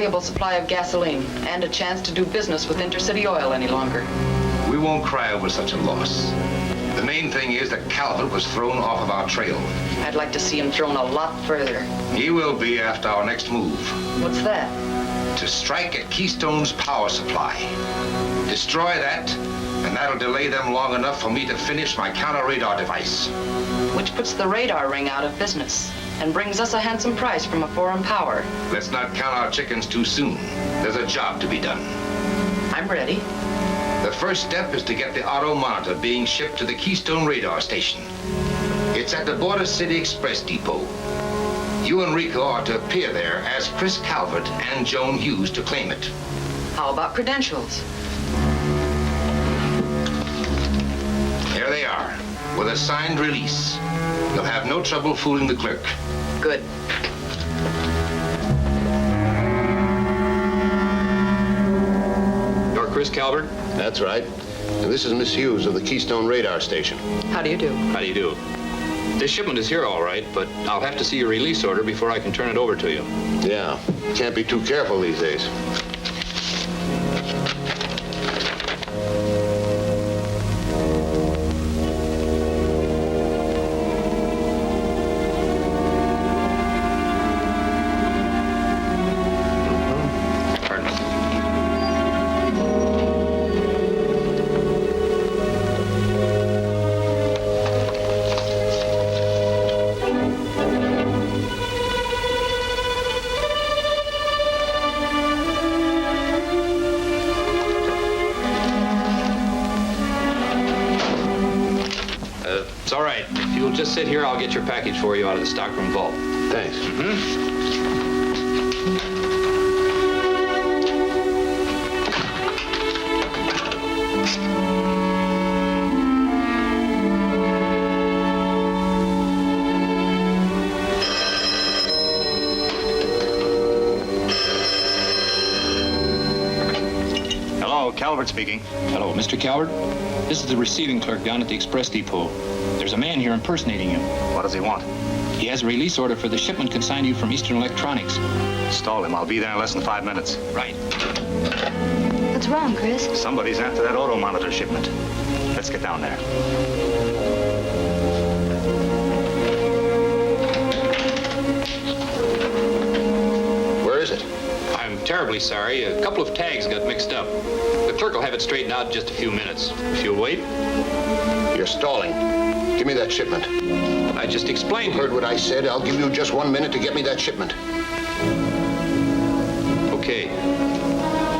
valuable supply of gasoline and a chance to do business with Intercity Oil any longer. We won't cry over such a loss. The main thing is that Calvert was thrown off of our trail. I'd like to see him thrown a lot further. He will be after our next move. What's that? To strike at Keystone's power supply. Destroy that, and that'll delay them long enough for me to finish my counter-radar device. Which puts the radar ring out of business and brings us a handsome price from a foreign power. Let's not count our chickens too soon. There's a job to be done. I'm ready. The first step is to get the auto monitor being shipped to the Keystone radar station. It's at the Border City Express Depot. You and Ricco are to appear there as Chris Calvert and Joan Hughes to claim it. How about credentials? There they are, with a signed release. You'll have no trouble fooling the clerk. Good. You're Chris Calvert? That's right. And this is Miss Hughes of the Keystone Radar Station. How do you do? How do you do? This shipment is here all right, but I'll have to see your release order before I can turn it over to you. Yeah, can't be too careful these days. Just sit here, I'll get your package for you out of the stockroom vault. Thanks. Hello, Calvert speaking. Hello, Mr. Calvert. This is the receiving clerk down at the Express Depot. There's a man here impersonating you. What does he want? He has a release order for the shipment consigned to you from Eastern Electronics. Stall him. I'll be there in less than 5 minutes. Right. What's wrong, Chris? Somebody's after that auto monitor shipment. Let's get down there. Where is it? I'm terribly sorry. A couple of tags got mixed up. The clerk will have it straightened out in just a few minutes. If you'll wait. You're stalling. Give me that shipment. I just explained. You heard what I said. I'll give you just 1 minute to get me that shipment. Okay.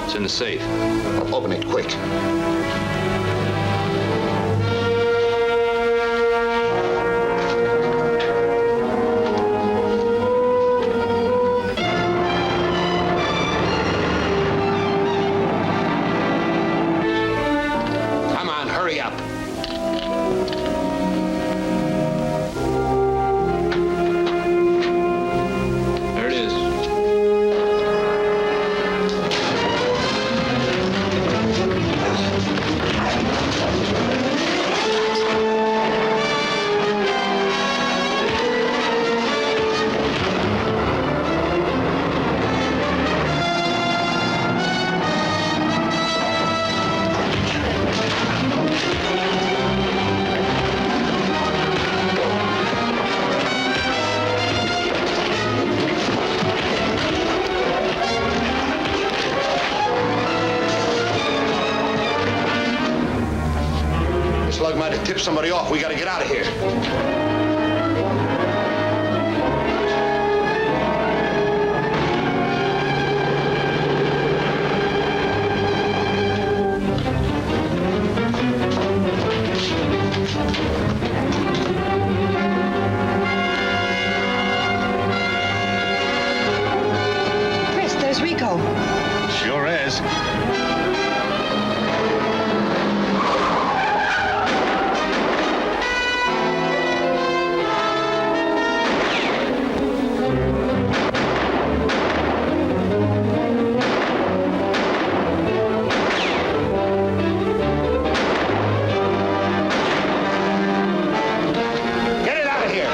It's in the safe. Open it quick. Come on, hurry up. There it is. This lug might have tipped somebody off. We gotta get out of here. Chris, there's Ricco. Sure is. Get it out of here.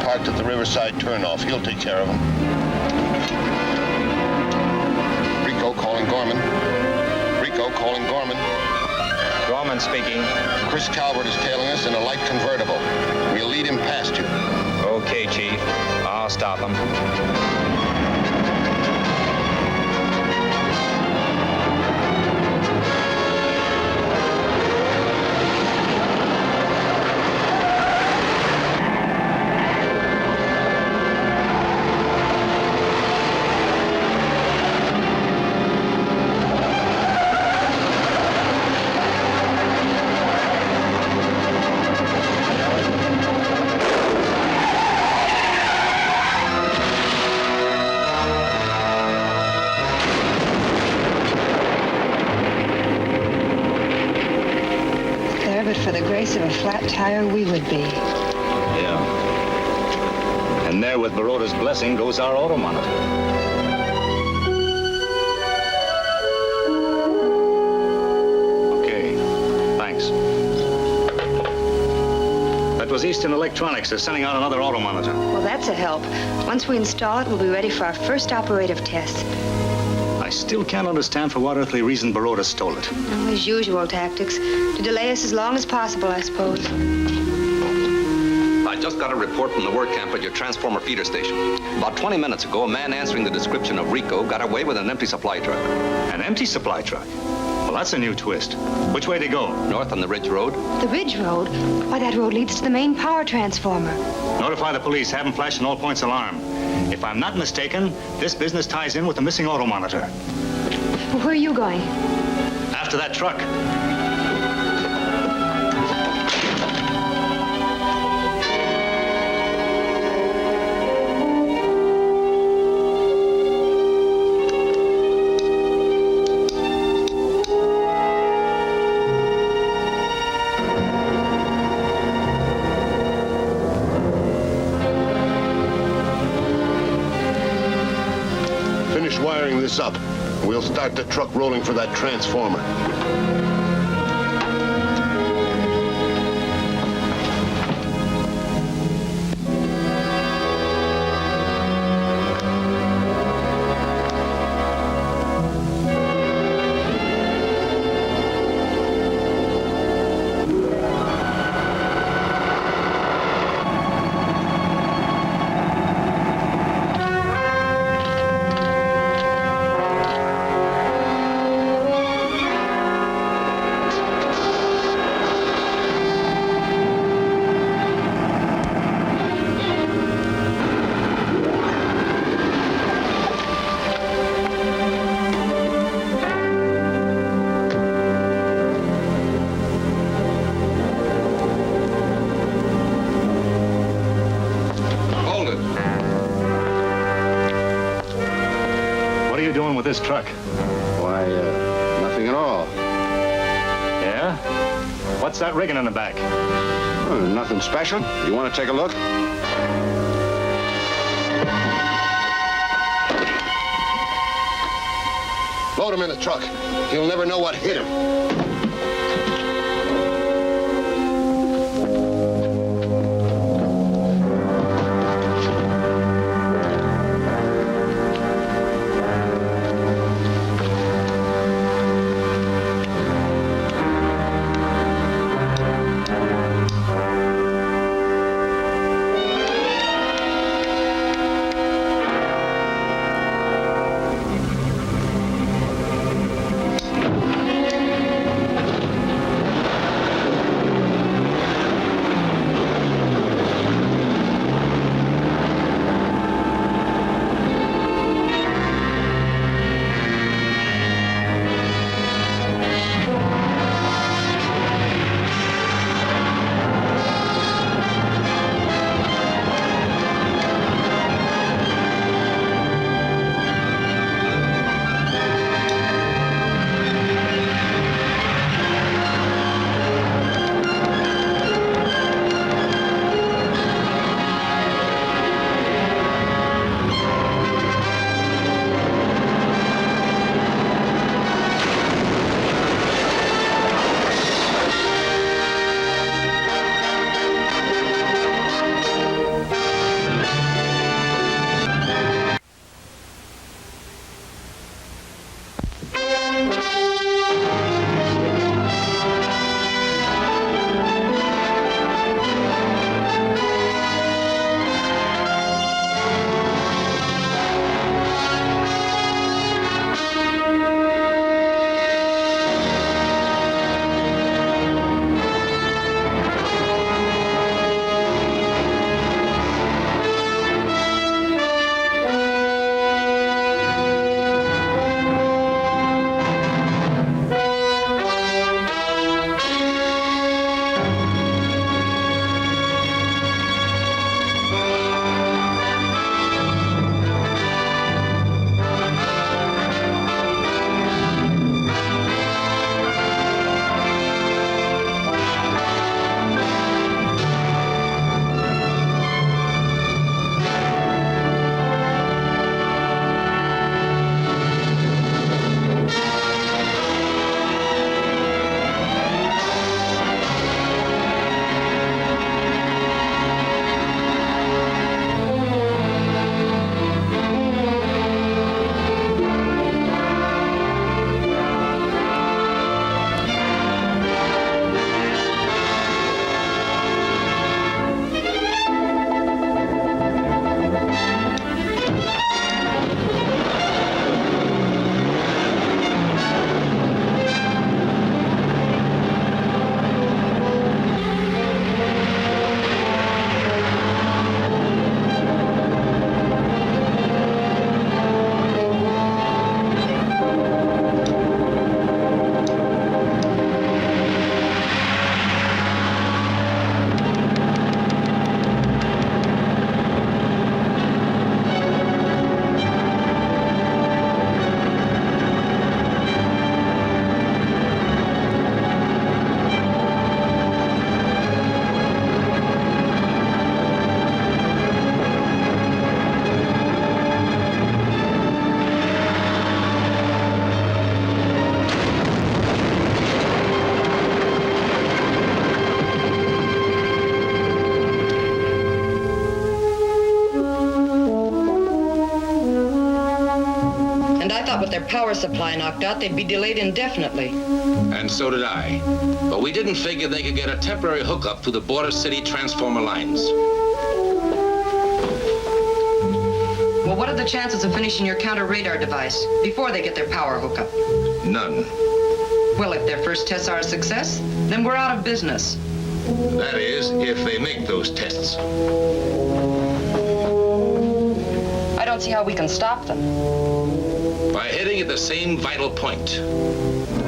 parked at the Riverside turnoff. He'll take care of them. Ricco calling Gorman. Ricco calling Gorman. Gorman speaking. Chris Calvert is tailing us in a light convertible. We'll lead him past you. Okay, Chief. I'll stop him. For the grace of a flat tire, we would be. Yeah. And there, with Baroda's blessing, goes our auto monitor. Okay, thanks. That was Eastern Electronics. They're sending out another auto monitor. Well, that's a help. Once we install it, we'll be ready for our first operative test. I still can't understand for what earthly reason Baroda stole it. Well, his usual tactics. To delay us as long as possible, I suppose. I just got a report from the work camp at your transformer feeder station. About 20 minutes ago, a man answering the description of Ricco got away with an empty supply truck. An empty supply truck? Well, that's a new twist. Which way to go? North on the Ridge Road. The Ridge Road? Why, that road leads to the main power transformer. Notify the police. Have them flash an all-points alarm. If I'm not mistaken, this business ties in with the missing auto monitor. Well, where are you going? After that truck. Finish wiring this up. We'll start the truck rolling for that transformer. With this truck? Why, nothing at all. Yeah? What's that rigging in the back? Oh, nothing special. You want to take a look? Load him in the truck. He'll never know what hit him. And I thought with their power supply knocked out, they'd be delayed indefinitely. And so did I. But we didn't figure they could get a temporary hookup to the border city transformer lines. Well, what are the chances of finishing your counter-radar device before they get their power hookup? None. Well, if their first tests are a success, then we're out of business. That is, if they make those tests. I don't see how we can stop them. By hitting at the same vital point,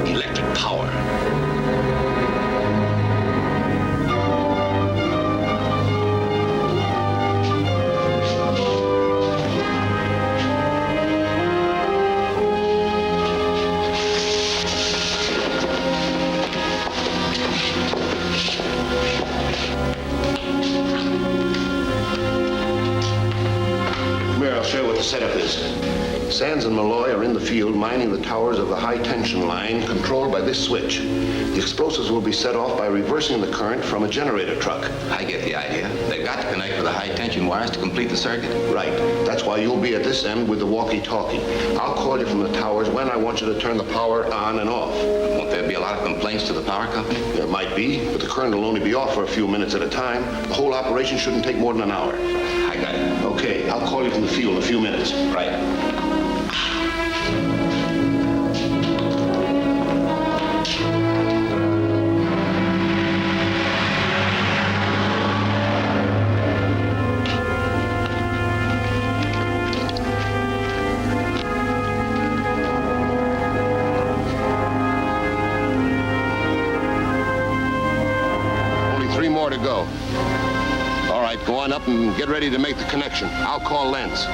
electric power. Setup is. Sands and Malloy are in the field mining the towers of the high-tension line controlled by this switch. The explosives will be set off by reversing the current from a generator truck. I get the idea. They've got to connect with the high-tension wires to complete the circuit. Right. That's why you'll be at this end with the walkie-talkie. I'll call you from the towers when I want you to turn the power on and off. Won't there be a lot of complaints to the power company? There might be, but the current will only be off for a few minutes at a time. The whole operation shouldn't take more than an hour. I got it. Okay, I'll call you from the field in a few minutes. Right. Only 3 more to go. All right, go on up and get ready to make the connection. I'll call Lenz.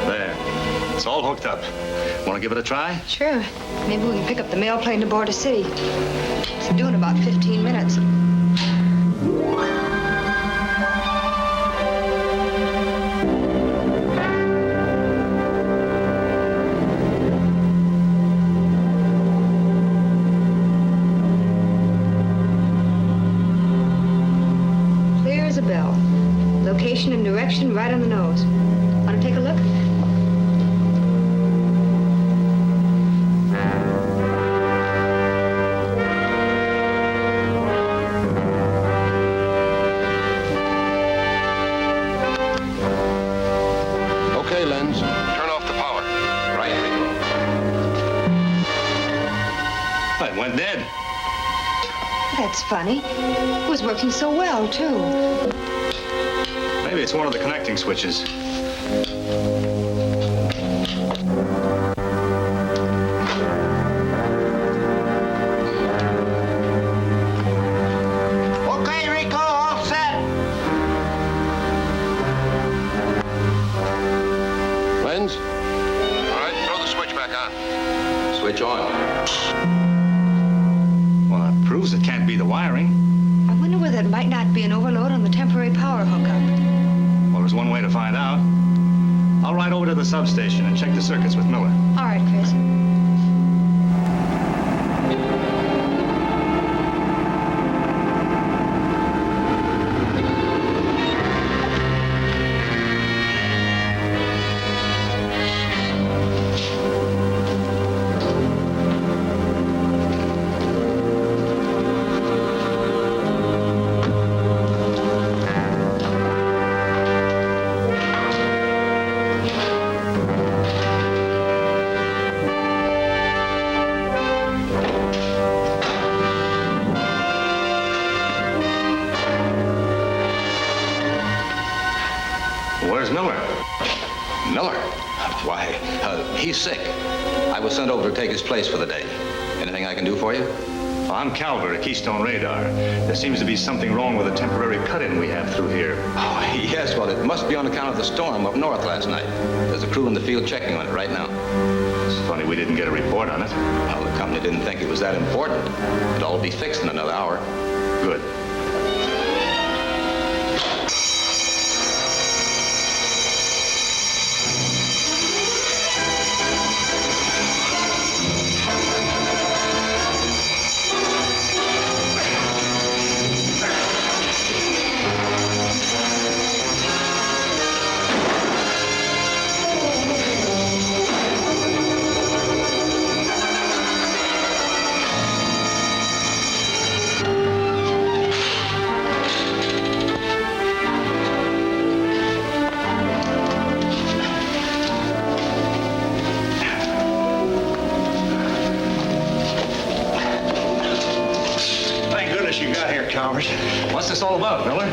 There. It's all hooked up. Want to give it a try? Sure. Maybe we can pick up the mail plane to Border City. It's due in about 15 minutes. Clear as a bell. Location and direction right on the nose. Want to take a look? Okay, Lenz. Turn off the power. Right, Ricco. It went dead. That's funny. It was working so well, too. Maybe it's one of the connecting switches. Okay, Ricco, all set. Lenz? All right, throw the switch back on. Switch on. Well, that proves it can't be the wiring. I wonder whether it might not be an overload on the temporary power hookup. Well, there's one way to find out. I'll ride over to the substation and check the circuits with Miller. All right, Chris. Where's Miller? Miller? Why, he's sick. I was sent over to take his place for the day. Anything I can do for you? Well, I'm Calvert at Keystone Radar. There seems to be something wrong with the temporary cut-in we have through here. Oh, yes, well, it must be on account of the storm up north last night. There's a crew in the field checking on it right now. It's funny we didn't get a report on it. Well, the company didn't think it was that important. It'll all be fixed in another hour. Good. this all about, Miller?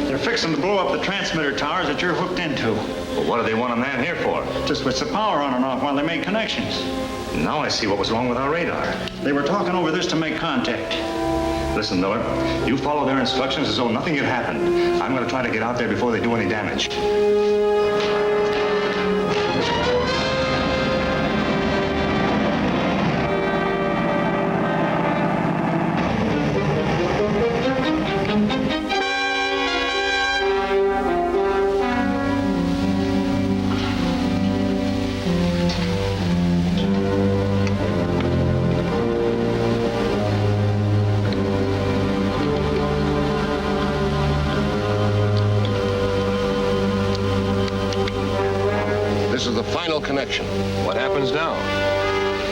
They're fixing to blow up the transmitter towers that you're hooked into. Well, what do they want a man here for? To switch the power on and off while they make connections. Now I see what was wrong with our radar. They were talking over this to make contact. Listen, Miller, you follow their instructions as though nothing had happened. I'm going to try to get out there before they do any damage. This is the final connection. What happens now?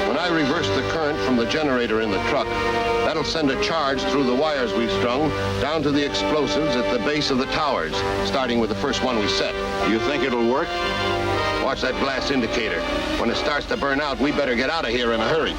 When I reverse the current from the generator in the truck, that'll send a charge through the wires we've strung down to the explosives at the base of the towers, starting with the first one we set. You think it'll work? Watch that blast indicator. When it starts to burn out, we better get out of here in a hurry.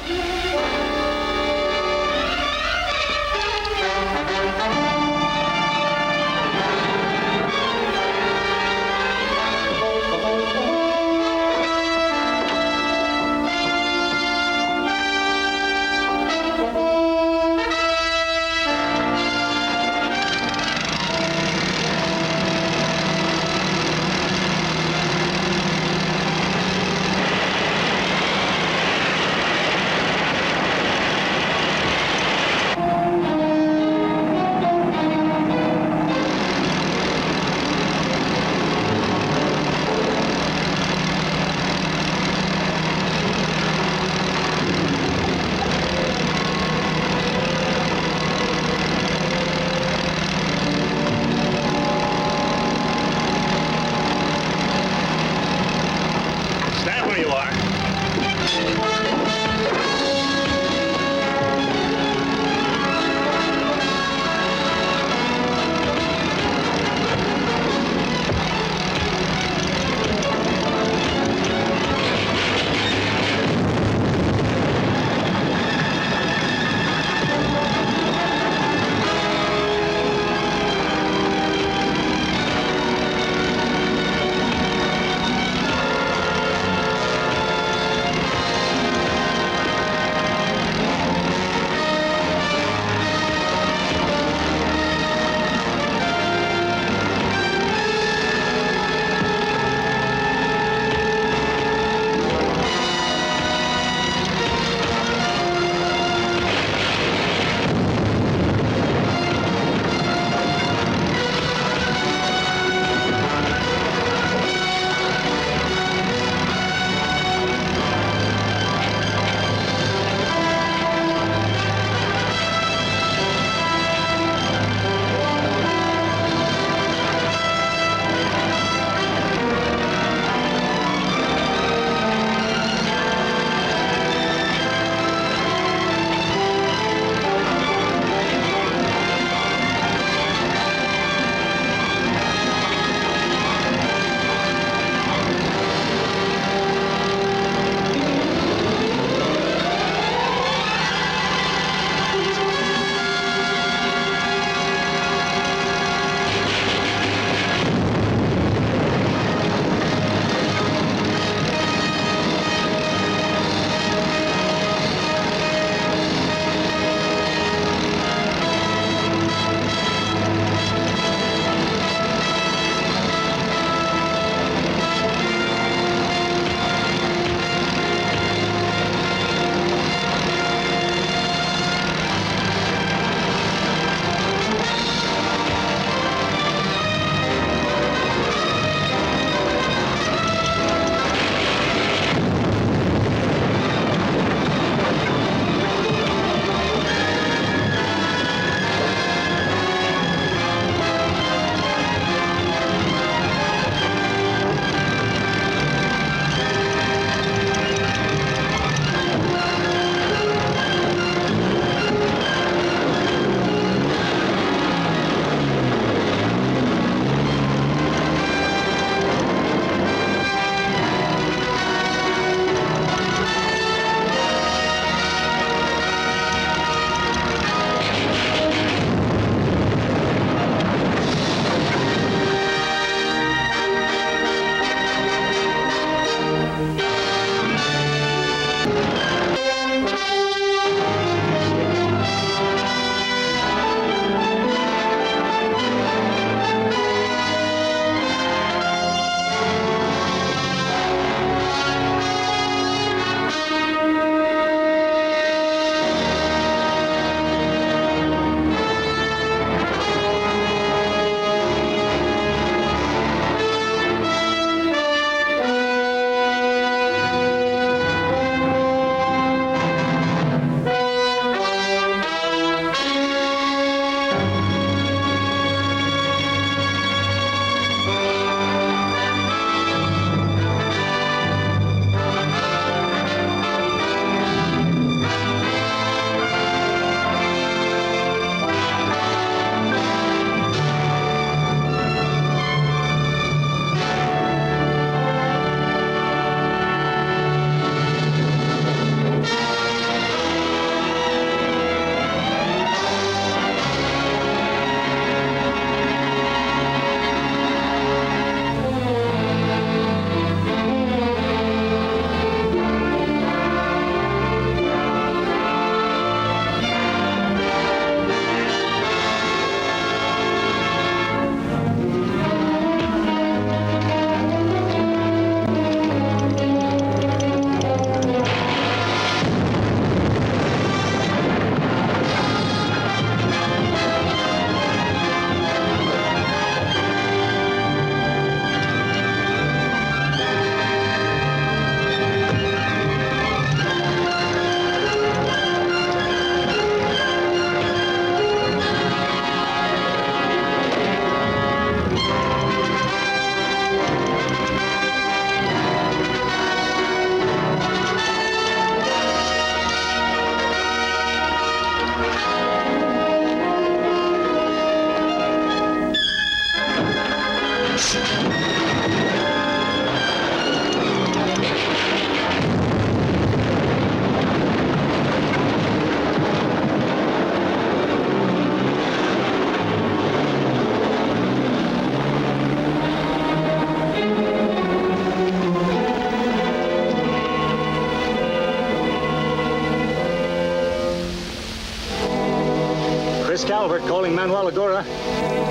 Calvert calling Manuel Agura.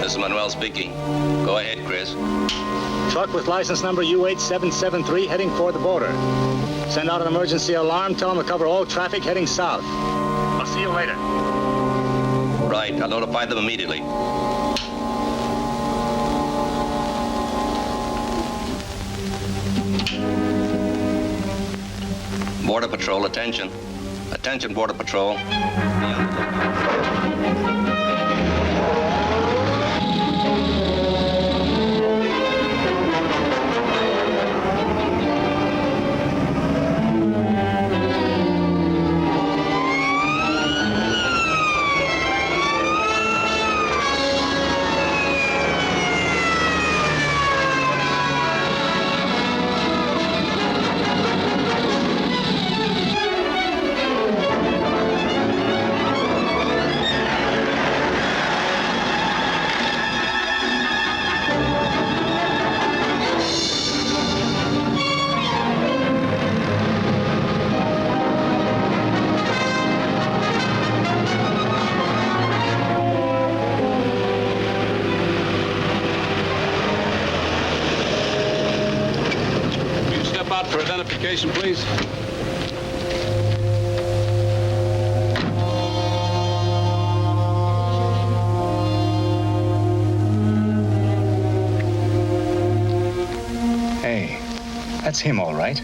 This is Manuel speaking. Go ahead, Chris. Truck with license number U8773 heading for the border. Send out an emergency alarm. Tell them to cover all traffic heading south. I'll see you later. Right. I'll notify them immediately. Border Patrol, attention. Attention, Border Patrol. For identification, please. Hey, that's him, all right.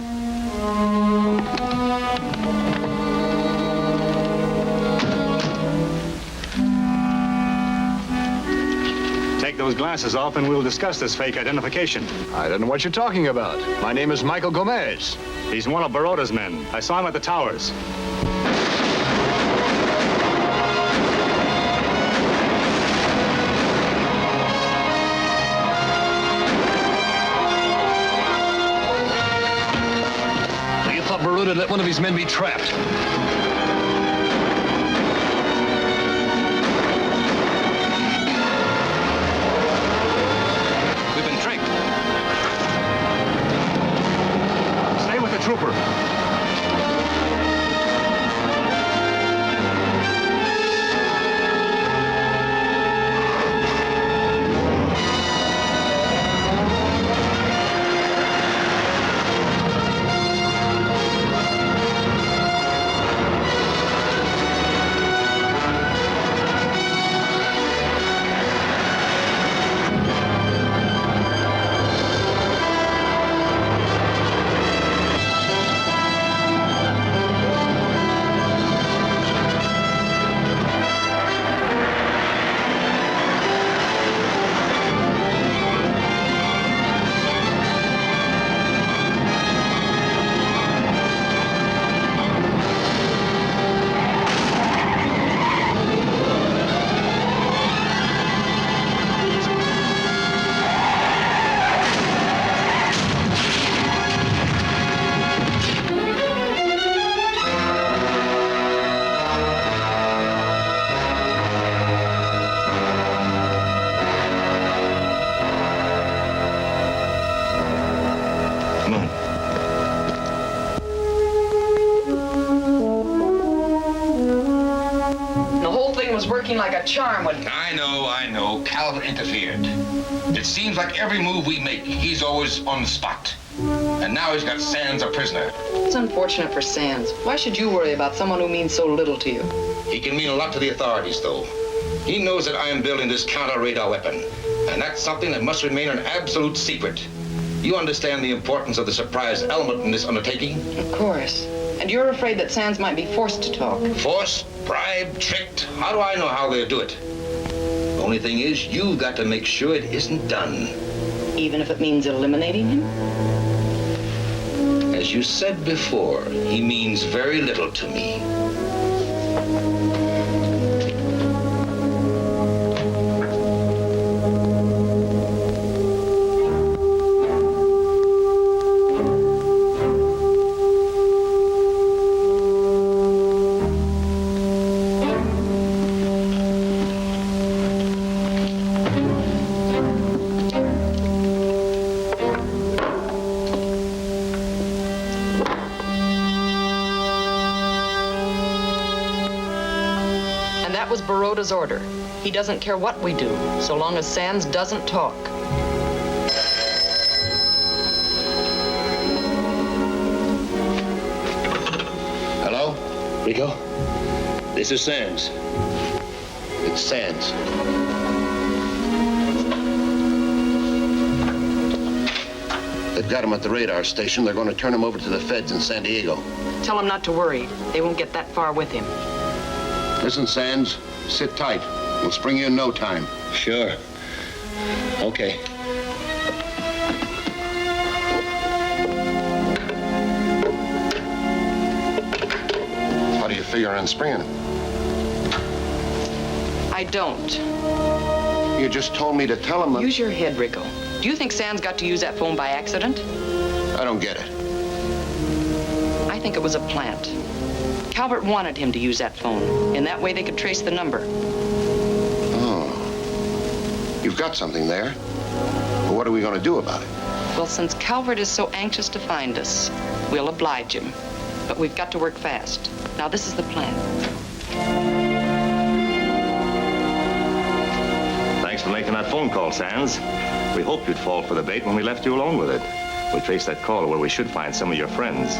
Take those glasses off and we'll discuss this fake identification. I don't know what you're talking about. My name is Michael Gomez. He's one of Baroda's men. I saw him at the towers. You thought Baroda let one of his men be trapped. Trooper. Working like a charm when... I know. Calvert interfered. It seems like every move we make, he's always on the spot. And now he's got Sands a prisoner. It's unfortunate for Sands. Why should you worry about someone who means so little to you? He can mean a lot to the authorities, though. He knows that I am building this counter-radar weapon. And that's something that must remain an absolute secret. You understand the importance of the surprise element in this undertaking? Of course. And you're afraid that Sands might be forced to talk. Forced? Bribed? Tricked? How do I know how they'll do it? The only thing is, you've got to make sure it isn't done. Even if it means eliminating him? As you said before, he means very little to me. Baroda's order. He doesn't care what we do, so long as Sands doesn't talk. Hello? Ricco? This is Sands. It's Sands. They've got him at the radar station. They're going to turn him over to the feds in San Diego. Tell him not to worry. They won't get that far with him. Listen, Sands, sit tight. We'll spring you in no time. Sure. Okay. How do you figure on springing him? I don't. You just told me to tell him that... Use your head, Ricco. Do you think Sands got to use that phone by accident? I don't get it. I think it was a plant. Calvert wanted him to use that phone. In that way, they could trace the number. Oh. You've got something there. But what are we going to do about it? Well, since Calvert is so anxious to find us, we'll oblige him. But we've got to work fast. Now, this is the plan. Thanks for making that phone call, Sands. We hoped you'd fall for the bait when we left you alone with it. We traced that caller where we should find some of your friends.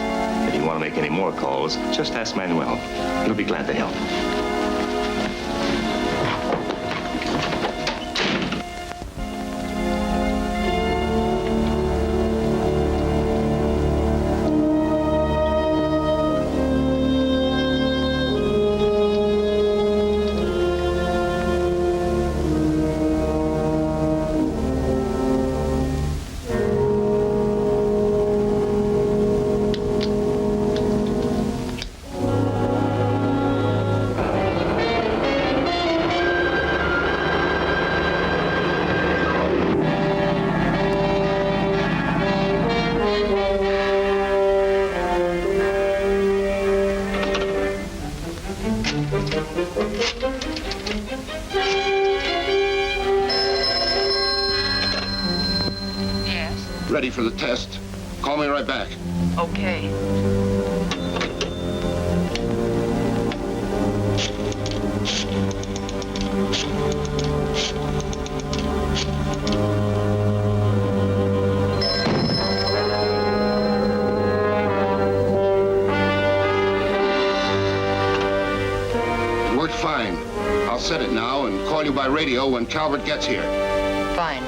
If you want to make any more calls, just ask Manuel. He'll be glad to help. Ready for the test. Call me right back. Okay. It worked fine. I'll set it now and call you by radio when Calvert gets here. Fine.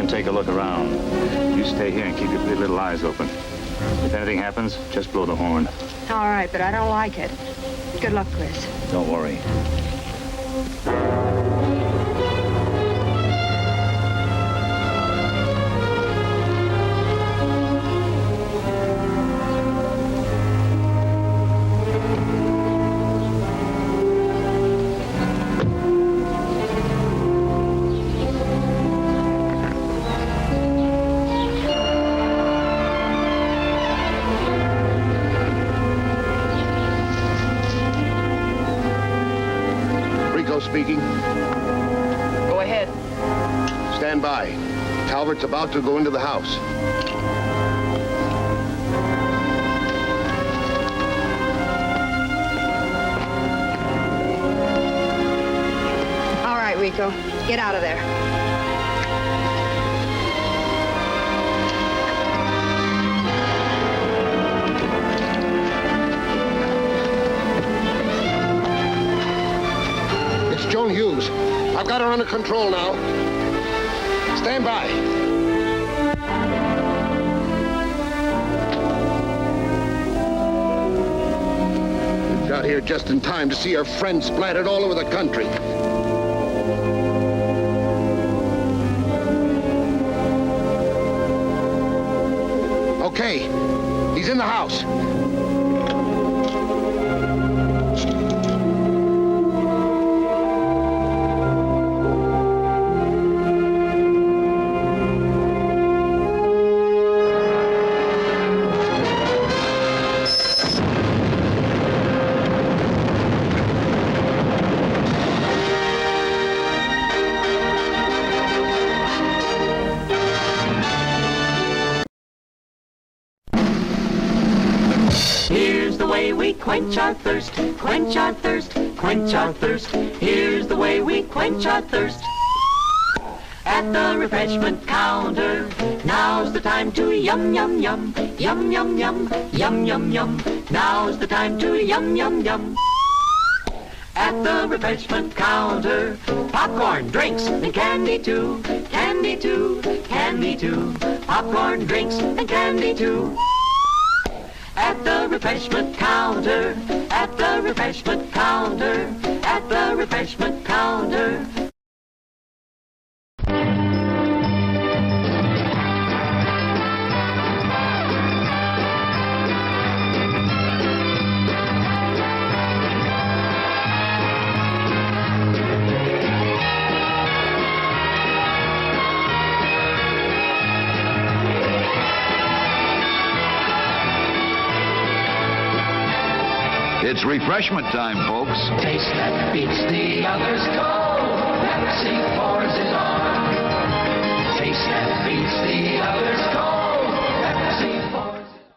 Take a look around. You stay here and keep your pretty little eyes open. If anything happens, just blow the horn. All right, but I don't like it. Good luck, Chris. Don't worry. Speaking. Go ahead. Stand by. Calvert's about to go into the house. All right, Ricco. Get out of there. Joan Hughes. I've got her under control now. Stand by. Got here just in time to see our friends splattered all over the country. Okay, he's in the house. Quench our thirst, quench our thirst, quench our thirst. Here's the way we quench our thirst. At the refreshment counter, now's the time to yum, yum, yum, yum, yum, yum, yum, yum, yum. Now's the time to yum, yum, yum. At the refreshment counter, popcorn, drinks, and candy too, candy too, candy too. Popcorn, drinks, and candy too. At the refreshment counter, at the refreshment counter, at the refreshment counter. It's refreshment time, folks. Taste that beats the others. Go! Pepsi pours it on. Taste that beats the others. Go! Pepsi pours it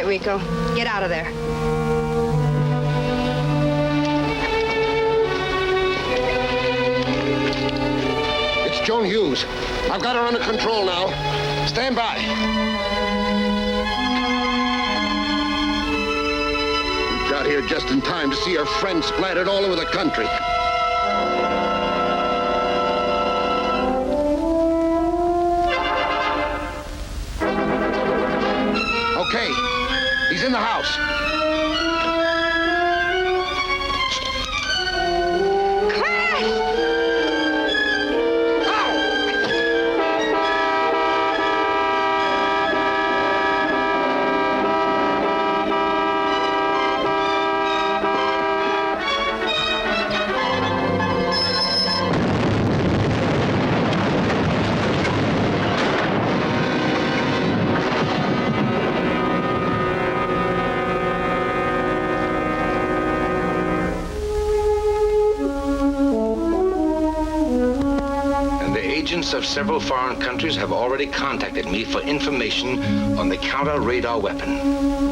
Ricco. Get out of there. It's Joan Hughes. I've got her under control now. Stand by. We got here just in time to see our friends splattered all over the country. Okay, he's in the house. Agents of several foreign countries have already contacted me for information on the counter-radar weapon.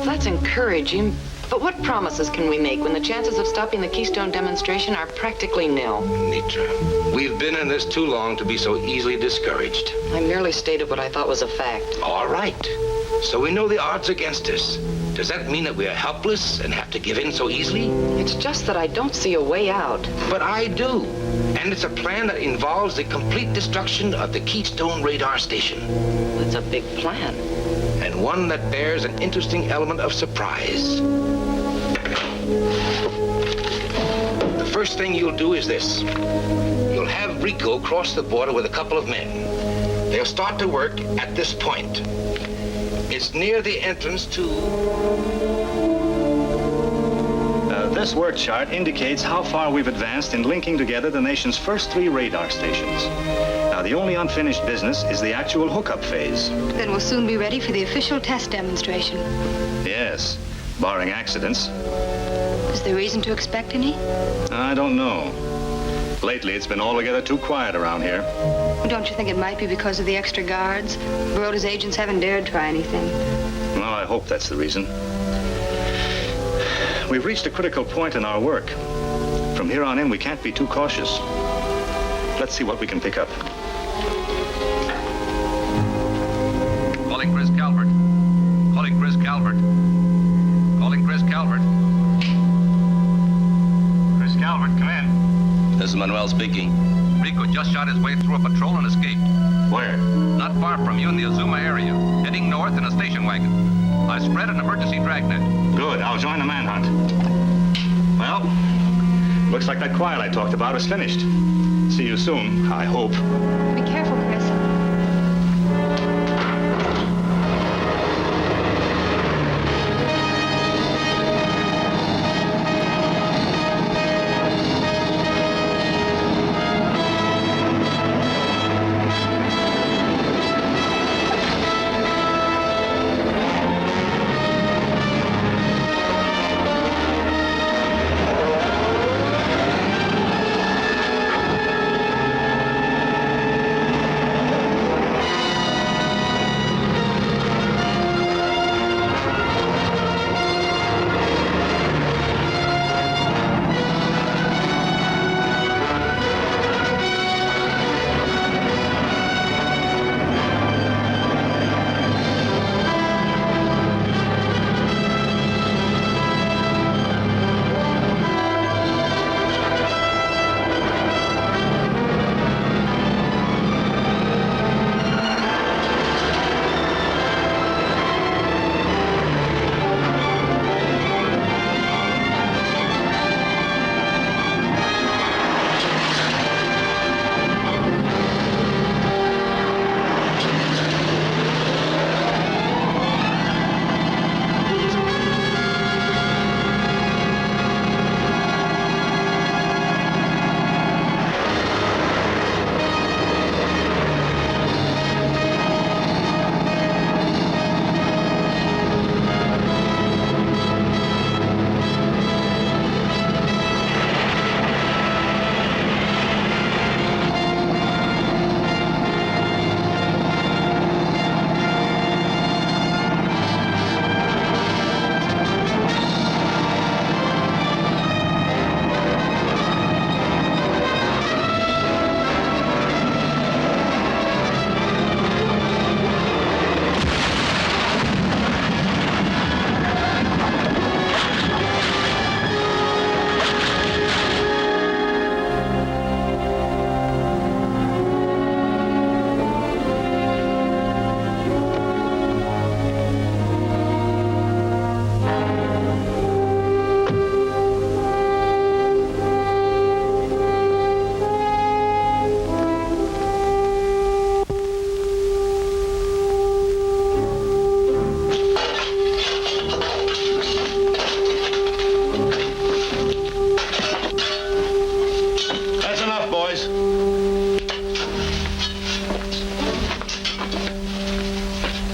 That's encouraging, but what promises can we make when the chances of stopping the Keystone demonstration are practically nil? Nitra, we've been in this too long to be so easily discouraged. I merely stated what I thought was a fact. All right. So we know the odds against us. Does that mean that we are helpless and have to give in so easily? It's just that I don't see a way out. But I do. And it's a plan that involves the complete destruction of the Keystone radar station. That's a big plan. And one that bears an interesting element of surprise. The first thing you'll do is this. You'll have Ricco cross the border with a couple of men. They'll start to work at this point. It's near the entrance to... This work chart indicates how far we've advanced in linking together the nation's first 3 radar stations. Now, the only unfinished business is the actual hookup phase. Then we'll soon be ready for the official test demonstration. Yes, barring accidents. Is there reason to expect any? I don't know. Lately, it's been altogether too quiet around here. Don't you think it might be because of the extra guards? Baroda's agents haven't dared try anything. Well, I hope that's the reason. We've reached a critical point in our work. From here on in, we can't be too cautious. Let's see what we can pick up. Calling Chris Calvert. Calling Chris Calvert. Calling Chris Calvert. Chris Calvert, come in. This is Manuel speaking. Ricco just shot his way through a patrol and escaped. Where? Not far from you in the Azuma area, heading north in a station wagon. I spread an emergency dragnet. Good. I'll join the manhunt. Well, looks like that quiet I talked about is finished. See you soon, I hope. Be careful, Chris.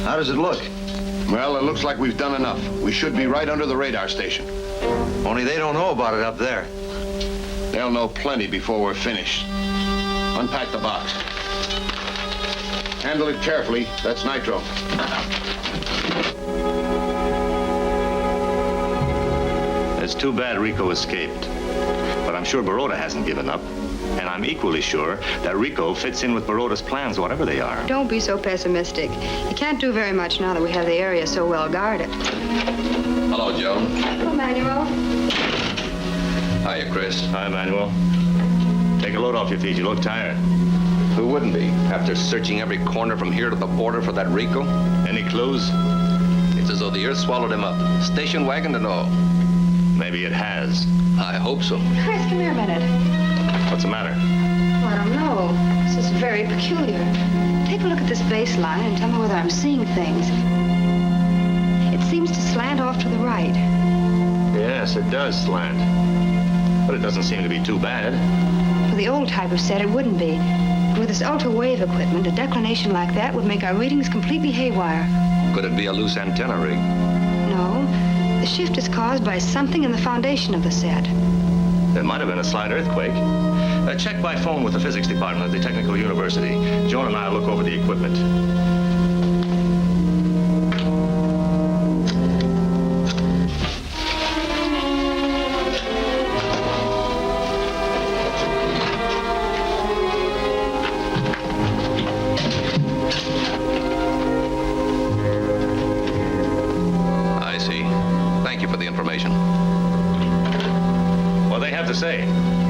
How does it look? Well, it looks like we've done enough. We should be right under the radar station. Only they don't know about it up there. They'll know plenty before we're finished. Unpack the box. Handle it carefully. That's nitro. It's too bad Ricco escaped. But I'm sure Baroda hasn't given up. And I'm equally sure that Ricco fits in with Baroda's plans, whatever they are. Don't be so pessimistic. You can't do very much now that we have the area so well guarded. Hello, Joan. Hello, Manuel. Hiya, Chris. Hi, Manuel. Take a load off your feet. You look tired. Who wouldn't be, after searching every corner from here to the border for that Ricco? Any clues? It's as though the earth swallowed him up. Station wagon and all. Maybe it has. I hope so. Chris, come here a minute. What's the matter? Oh, I don't know. This is very peculiar. Take a look at this baseline and tell me whether I'm seeing things. It seems to slant off to the right. Yes, it does slant. But it doesn't seem to be too bad. For the old type of set, it wouldn't be. With this ultra-wave equipment, a declination like that would make our readings completely haywire. Could it be a loose antenna rig? No. The shift is caused by something in the foundation of the set. There might have been a slight earthquake. Check by phone with the physics department at the Technical University. Joan and I will look over the equipment. I see. Thank you for the information. What do they have to say?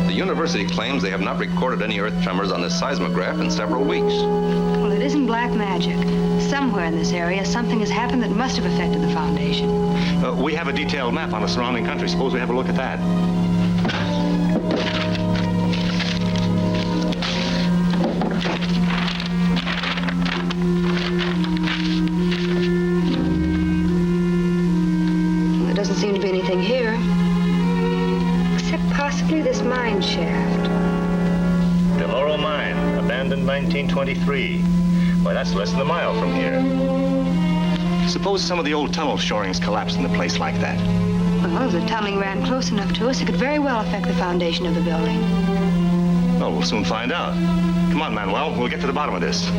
The university claims they have not recorded any earth tremors on the seismograph in several weeks. Well, it isn't black magic. Somewhere in this area, something has happened that must have affected the foundation. We have a detailed map on the surrounding country. Suppose we have a look at that. Well, there doesn't seem to be anything here. Except possibly this mine shaft. Deloro Mine, abandoned 1923. Why, that's less than a mile from here. Suppose some of the old tunnel shorings collapsed in a place like that. Well, if the tunneling ran close enough to us, it could very well affect the foundation of the building. Well, we'll soon find out. Come on, Manuel. We'll get to the bottom of this.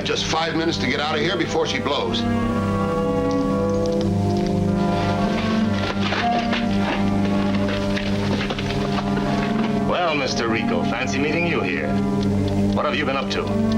Just 5 minutes to get out of here before she blows. Well, Mr. Ricco, fancy meeting you here. What have you been up to?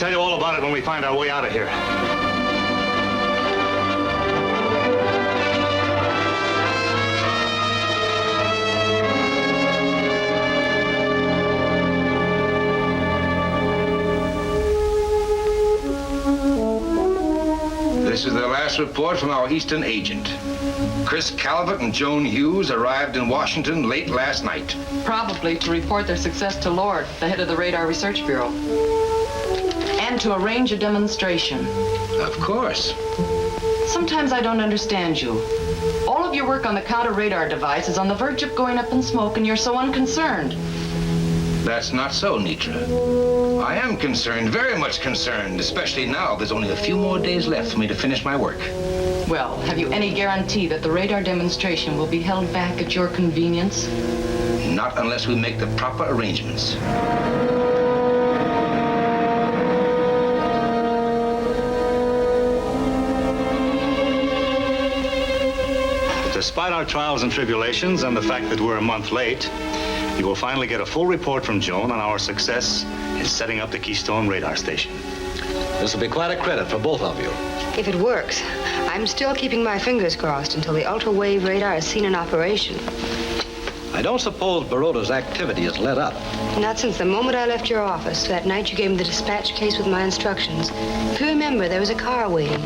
tell you all about it when we find our way out of here. This is the last report from our Eastern agent. Chris Calvert and Joan Hughes arrived in Washington late last night. Probably to report their success to Lord, the head of the Radar Research Bureau. And to arrange a demonstration. Of course. Sometimes I don't understand you. All of your work on the counter-radar device is on the verge of going up in smoke, and you're so unconcerned. That's not so, Nitra. I am concerned, very much concerned, especially now there's only a few more days left for me to finish my work. Well, have you any guarantee that the radar demonstration will be held back at your convenience? Not unless we make the proper arrangements. Despite our trials and tribulations and the fact that we're a month late, you will finally get a full report from Joan on our success in setting up the Keystone radar station. This will be quite a credit for both of you. If it works, I'm still keeping my fingers crossed until the ultra-wave radar is seen in operation. I don't suppose Baroda's activity is let up. Not since the moment I left your office, that night you gave me the dispatch case with my instructions. If you remember, there was a car waiting.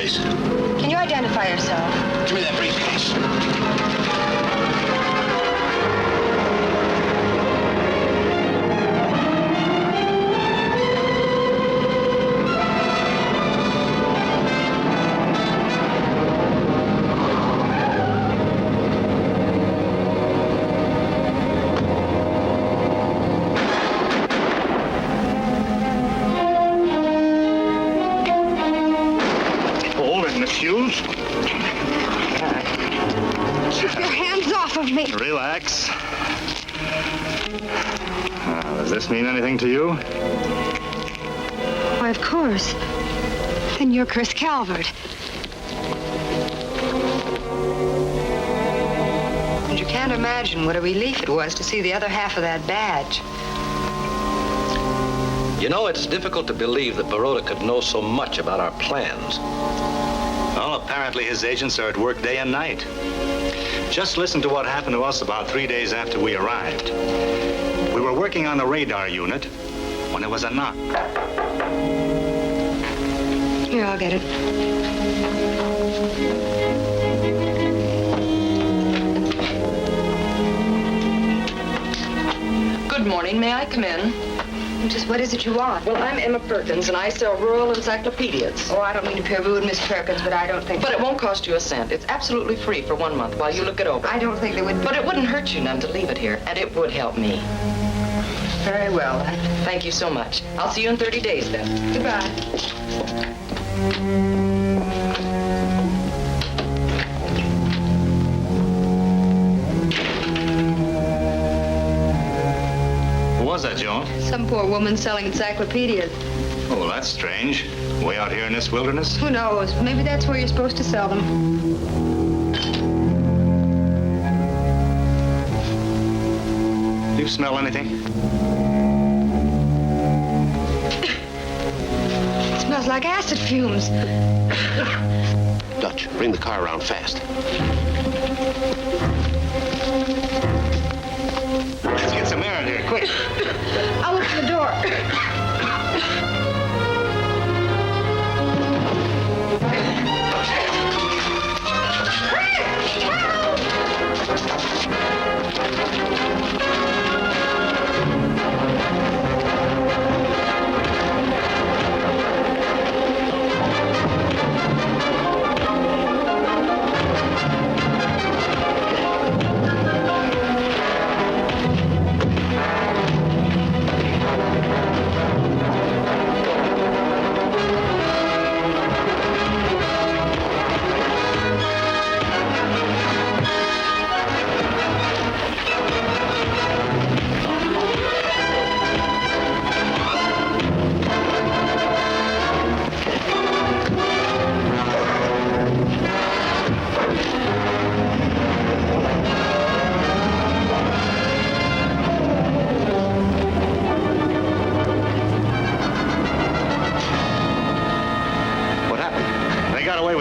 briefcase. Can you identify yourself? Give me that briefcase. Hughes? Keep your hands off of me. Relax. Does this mean anything to you? Why, of course. Then you're Chris Calvert. And you can't imagine what a relief it was to see the other half of that badge. You know, it's difficult to believe that Baroda could know so much about our plans. Well, apparently his agents are at work day and night. Just listen to what happened to us about 3 days after we arrived. We were working on the radar unit when there was a knock. Here, I'll get it. Good morning. May I come in? Just what is it you want? Well, I'm Emma Perkins, and I sell rural encyclopedias. Oh, I don't mean to appear rude, Miss Perkins, but I don't think... But it won't cost you a cent. It's absolutely free for 1 month while you look it over. I don't think they would... But it wouldn't hurt you none to leave it here, and it would help me. Very well. Thank you so much. I'll see you in 30 days, then. Goodbye. Who was that, Joan? Some poor woman selling encyclopedias. Oh, well, that's strange. Way out here in this wilderness? Who knows? Maybe that's where you're supposed to sell them. Do you smell anything? It smells like acid fumes. Dutch, bring the car around fast. Let's get some air in here, quick. I'll open the door.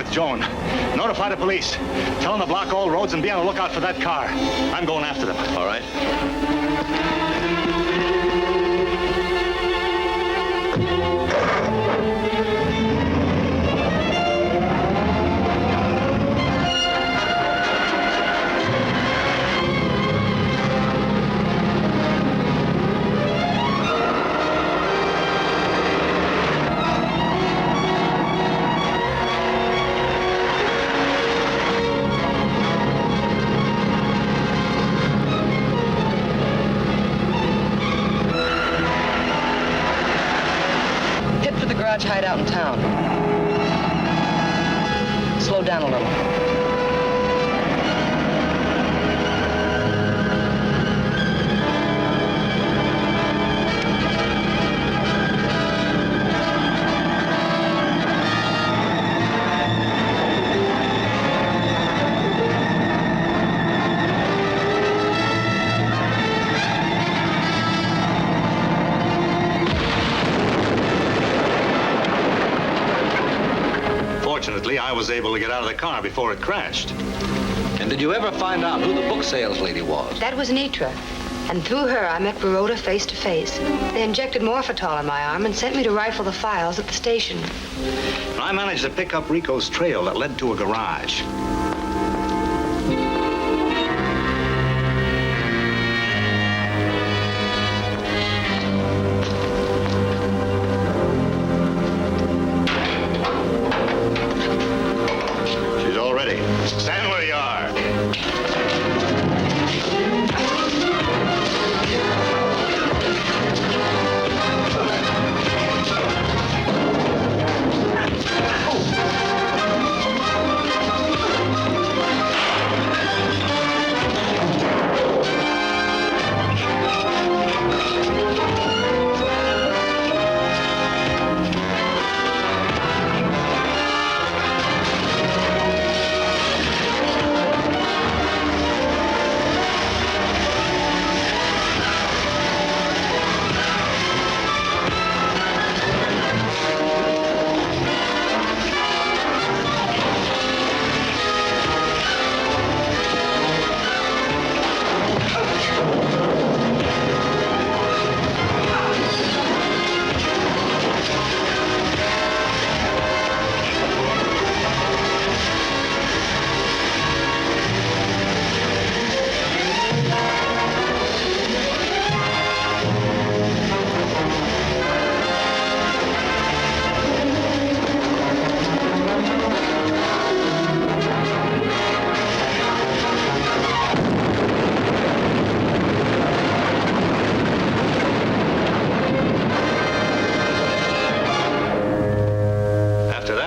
Joan, notify the police. Tell them to block all roads and be on the lookout for that car. I'm going after them. All right. Hideout in town. Slow down a little. Fortunately, I was able to get out of the car before it crashed. And did you ever find out who the book sales lady was? That was Nitra. She was the one who And through her, I met Baroda face to face. They injected morphital in my arm and sent me to rifle the files at the station. I managed to pick up Ricco's trail that led to a garage. She's all ready. Stand where you are.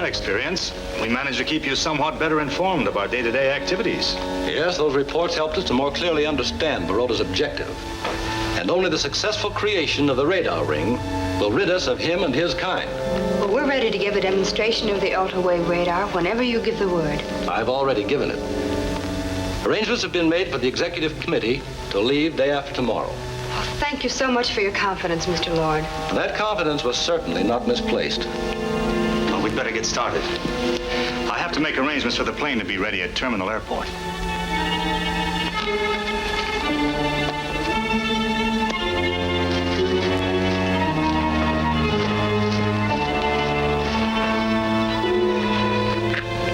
Experience, we managed to keep you somewhat better informed of our day-to-day activities. Yes, those reports helped us to more clearly understand Baroda's objective. And only the successful creation of the radar ring will rid us of him and his kind. Well, we're ready to give a demonstration of the ultra-wave radar whenever you give the word. I've already given it. Arrangements have been made for the executive committee to leave day after tomorrow. Oh, thank you so much for your confidence, Mr. Lord. That confidence was certainly not misplaced. We'd better get started. I have to make arrangements for the plane to be ready at Terminal Airport.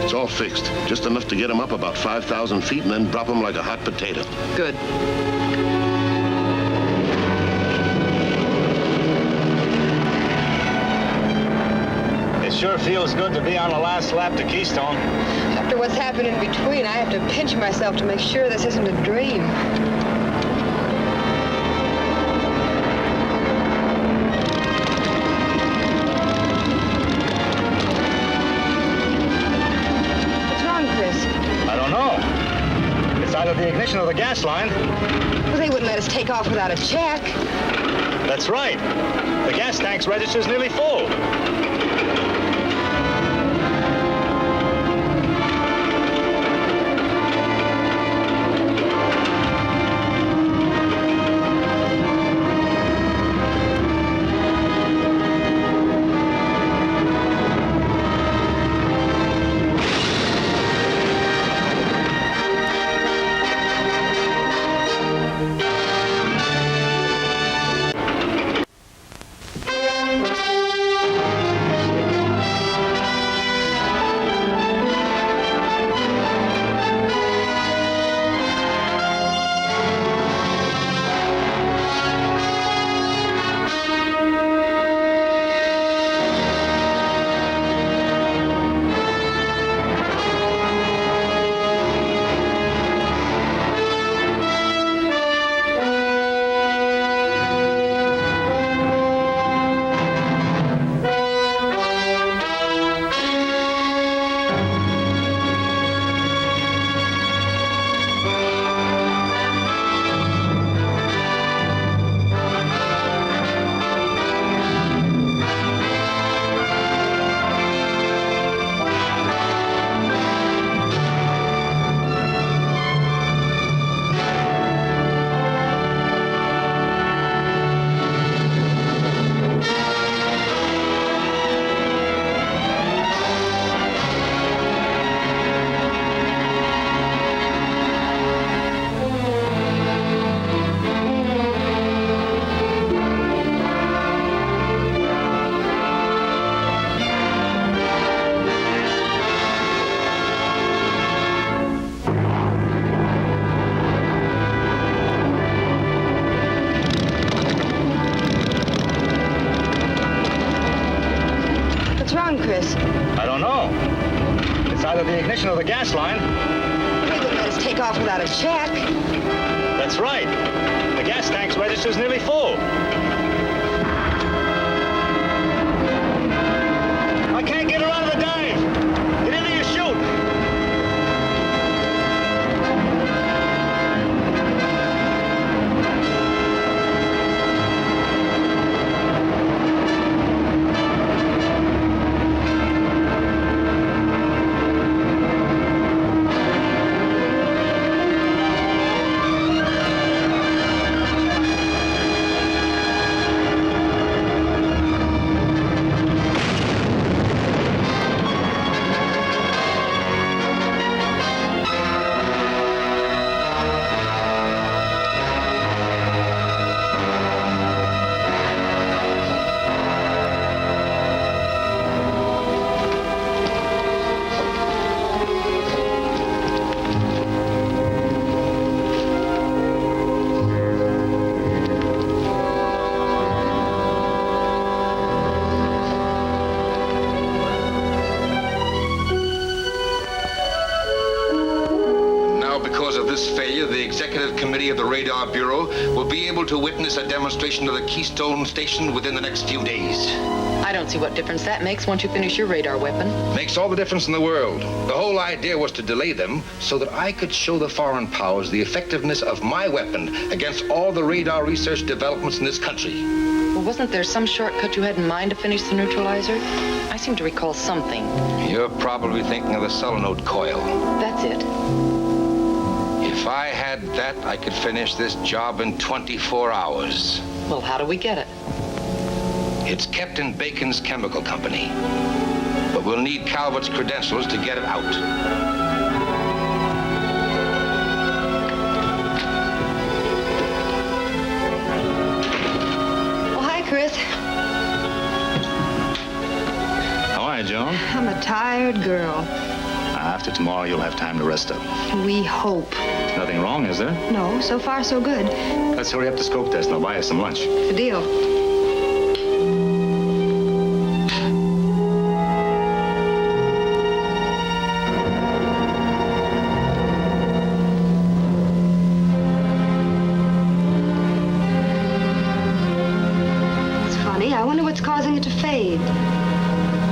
It's all fixed. Just enough to get him up about 5,000 feet and then drop him like a hot potato. Good. Sure feels good to be on the last lap to Keystone. After what's happened in between, I have to pinch myself to make sure this isn't a dream. What's wrong, Chris? I don't know. It's either the ignition or the gas line. Well, they wouldn't let us take off without a check. That's right. The gas tank's register's nearly full. on, Chris? I don't know. It's either the ignition or the gas line. You wouldn't let us take off without a check. That's right. The gas tank's register's nearly full. I can't get her out of the dive. Get in there, you shoot. Of the Radar Bureau will be able to witness a demonstration of the Keystone Station within the next few days. I don't see what difference that makes once you finish your radar weapon. Makes all the difference in the world. The whole idea was to delay them so that I could show the foreign powers the effectiveness of my weapon against all the radar research developments in this country. Well, wasn't there some shortcut you had in mind to finish the neutralizer? I seem to recall something. You're probably thinking of the solenoid coil. That's it. If I had that, I could finish this job in 24 hours. Well, how do we get it? It's kept in Bacon's chemical company. But we'll need Calvert's credentials to get it out. Well, hi, Chris. How are you, Joan? I'm a tired girl. After tomorrow, you'll have time to rest up. We hope. Nothing wrong, is there? No, so far so good. Let's hurry up the scope test and I'll buy us some lunch. Good deal. It's funny. I wonder what's causing it to fade.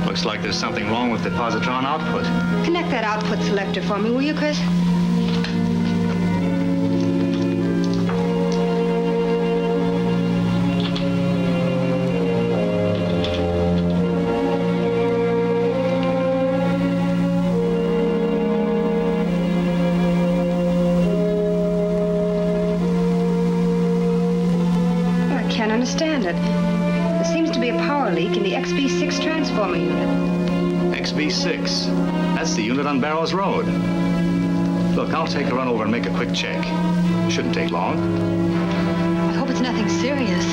Looks like there's something wrong with the positron output. Connect that output selector for me, will you, Chris? I can't understand it. There seems to be a power leak in the XB6 transformer unit. XB6. That's the unit on Barrows Road. Look, I'll take a run over and make a quick check. Shouldn't take long. I hope it's nothing serious.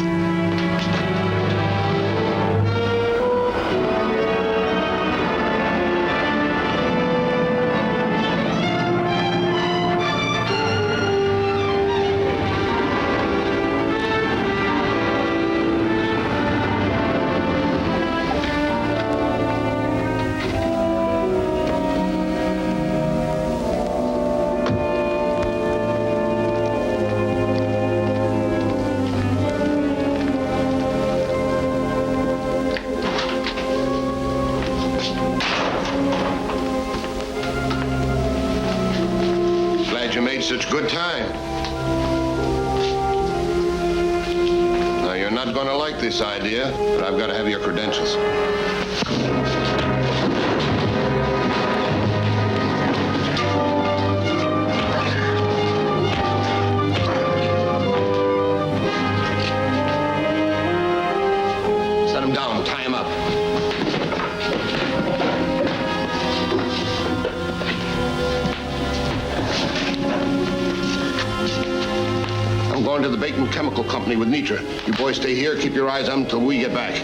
Such good time. Now, you're not going to like this idea, but I've got to have your credentials. Set him down, tie him up. I'm going to the Bacon Chemical Company with Nitra. You boys stay here, keep your eyes on him until we get back.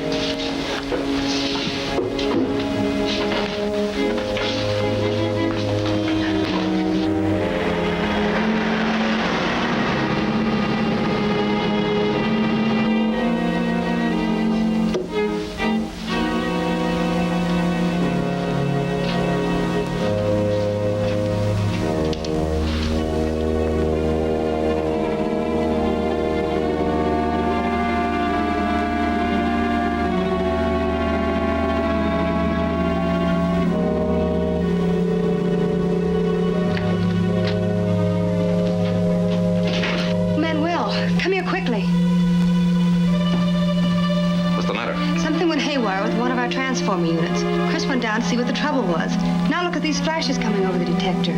our transformer units. Chris went down to see what the trouble was. Now look at these flashes coming over the detector.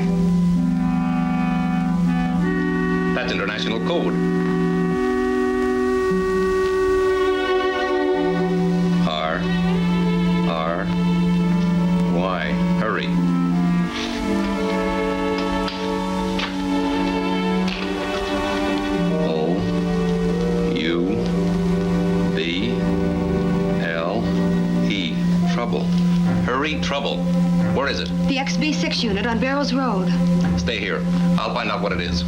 That's international code. R-Y. Hurry. O-U-B-L-E. Trouble. Hurry, trouble. Where is it? The XB6 unit on Barrows Road. Stay here. I'll find out what it is.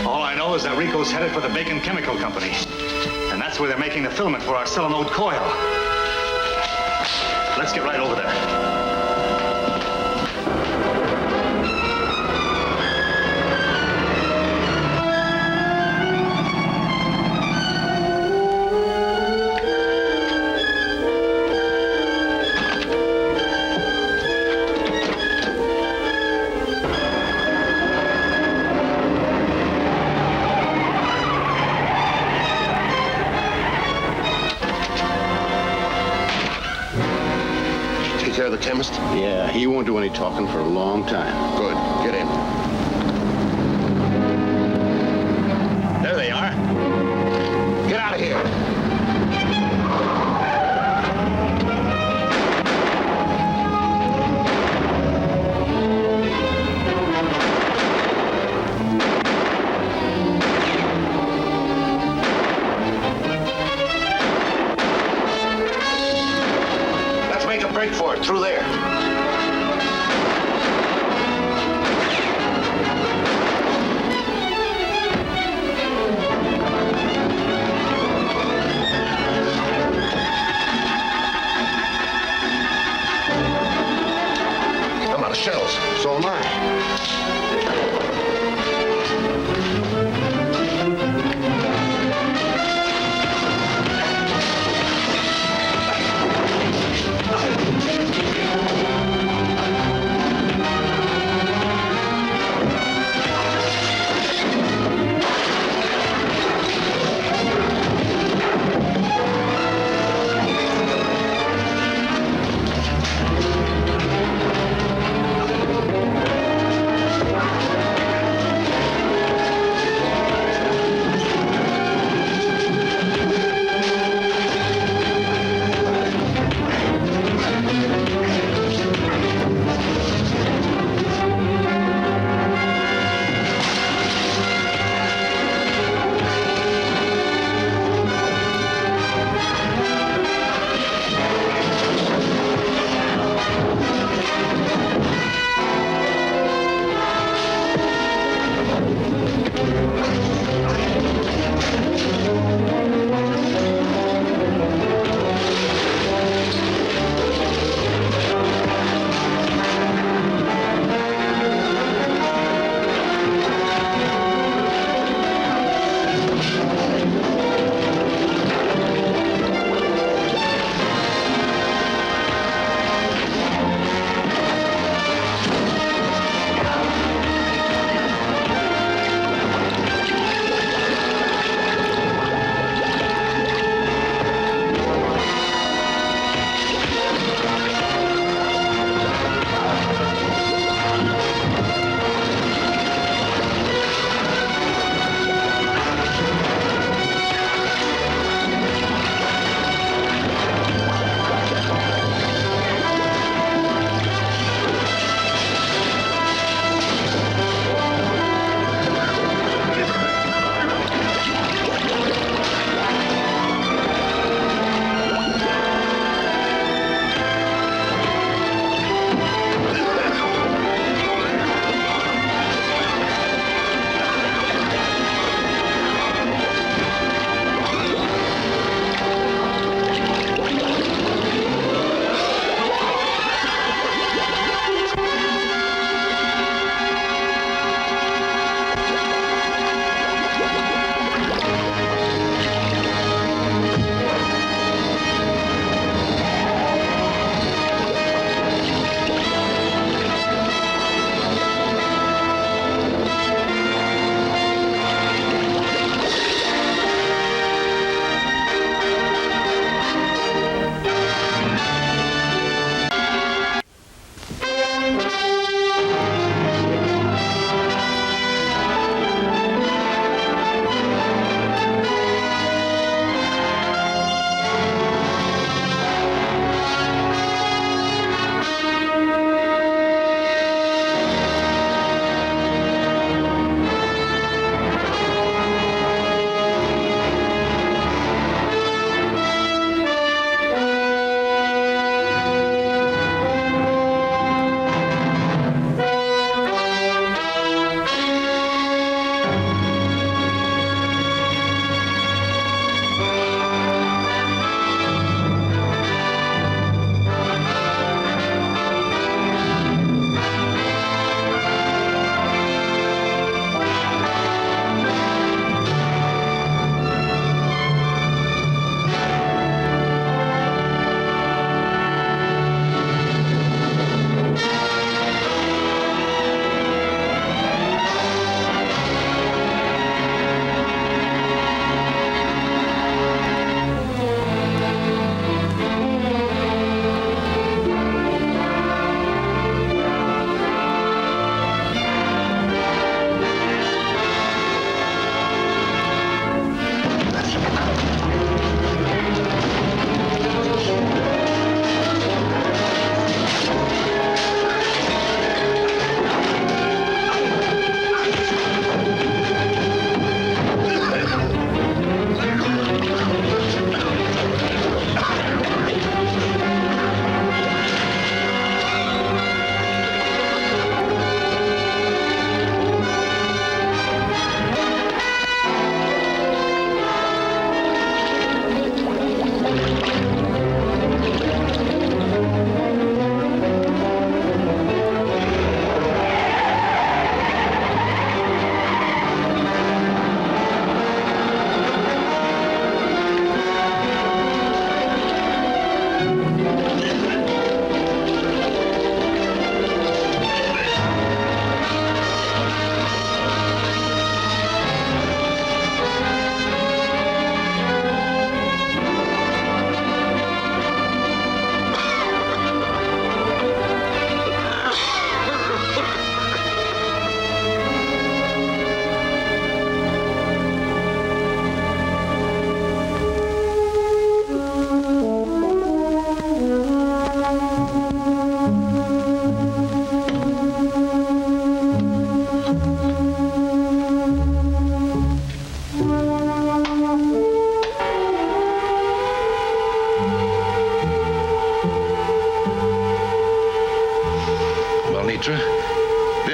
All I know is that Ricco's headed for the Bacon Chemical Company. And that's where they're making the filament for our solenoid coil. Let's get right over there. The chemist? Yeah, he won't do any talking for a long time. Good. Get in. There they are. Get out of here. Break for it, through there. I'm out of shells. So am I.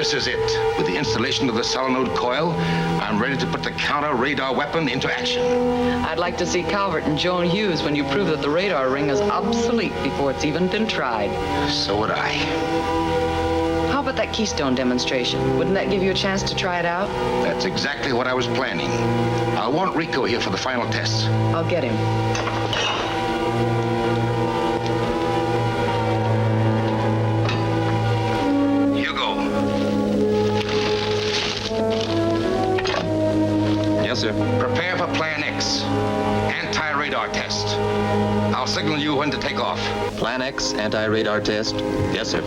This is it. With the installation of the solenoid coil, I'm ready to put the counter-radar weapon into action. I'd like to see Calvert and Joan Hughes when you prove that the radar ring is obsolete before it's even been tried. So would I. How about that Keystone demonstration? Wouldn't that give you a chance to try it out? That's exactly what I was planning. I'll want Ricco here for the final tests. I'll get him. Yes, sir. Prepare for Plan X. Anti-radar test. I'll signal you when to take off. Plan X, anti-radar test. Yes, sir.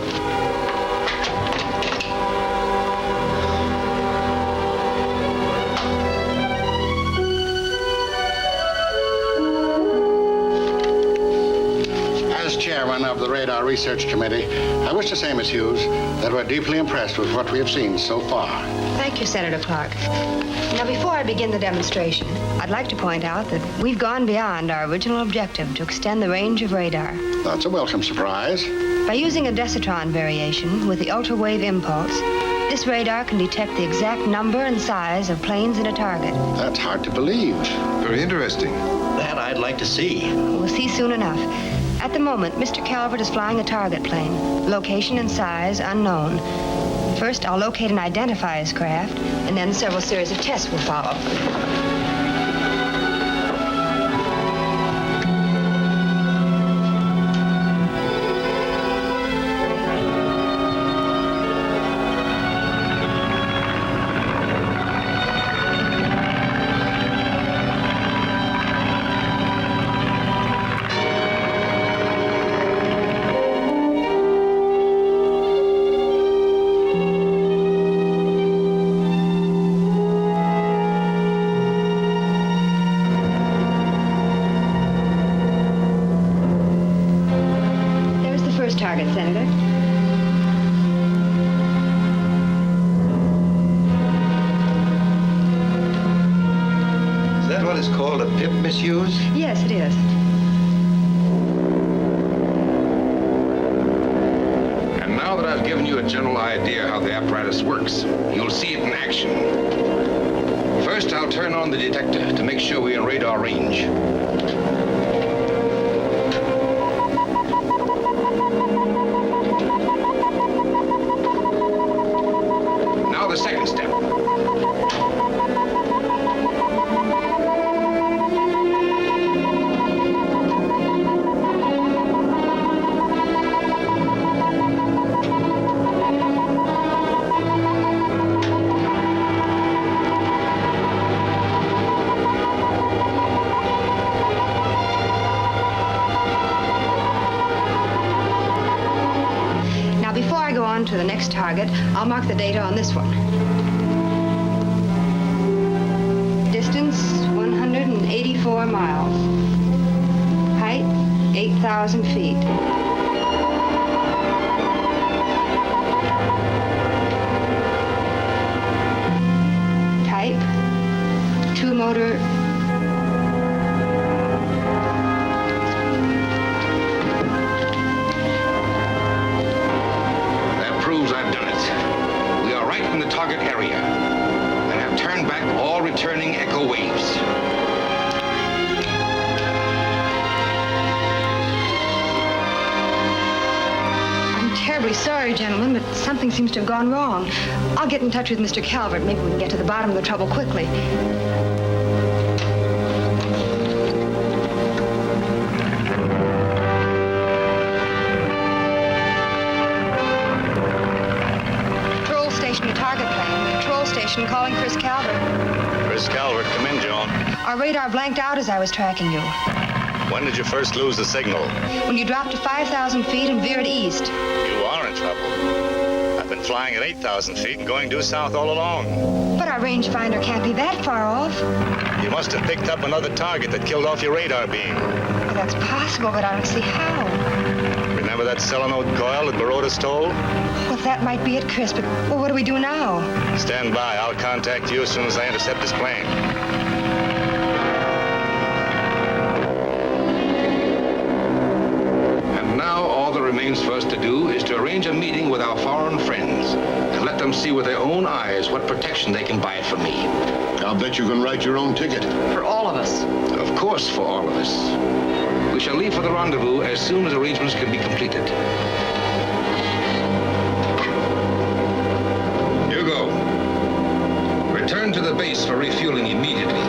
As chairman of the Radar Research Committee, I wish to say, Miss Hughes, that we're deeply impressed with what we have seen so far. Thank you, Senator Clark. Now, before I begin the demonstration, I'd like to point out that we've gone beyond our original objective to extend the range of radar. That's a welcome surprise. By using a decitron variation with the ultra-wave impulse, this radar can detect the exact number and size of planes in a target. That's hard to believe. Very interesting. That I'd like to see. We'll see soon enough. At the moment, Mr. Calvert is flying a target plane. Location and size unknown. First, I'll locate and identify his craft, and then several series of tests will follow. Target, Senator. Is that what is called a pip, Miss Hughes? Yes, it is. And now that I've given you a general idea how the apparatus works, you'll see it in action. First, I'll turn on the detector to make sure we're in radar range. Now the second step. To the next target, I'll mark the data on this one. Distance, 184 miles. Height, 8,000 feet. Type, two-motor. I've done it. We are right in the target area and have turned back all returning echo waves. I'm terribly sorry, gentlemen, but something seems to have gone wrong. I'll get in touch with Mr. Calvert. Maybe we can get to the bottom of the trouble quickly. Calling Chris Calvert. Chris Calvert, come in, Joan. Our radar blanked out as I was tracking you. When did you first lose the signal? When you dropped to 5,000 feet and veered east. You are in trouble. I've been flying at 8,000 feet and going due south all along. But our rangefinder can't be that far off. You must have picked up another target that killed off your radar beam. Well, that's possible, but I don't see how. Remember that solenoid coil that Baroda stole? Well, that might be it, Chris, but well, what do we do now? Stand by. I'll contact you as soon as I intercept this plane. And now all that remains for us to do is to arrange a meeting with our foreign friends and let them them see with their own eyes what protection they can buy from me. I'll bet you can write your own ticket. For all of us. Of course, for all of us. We shall leave for the rendezvous as soon as arrangements can be completed. Hugo, return to the base for refueling immediately.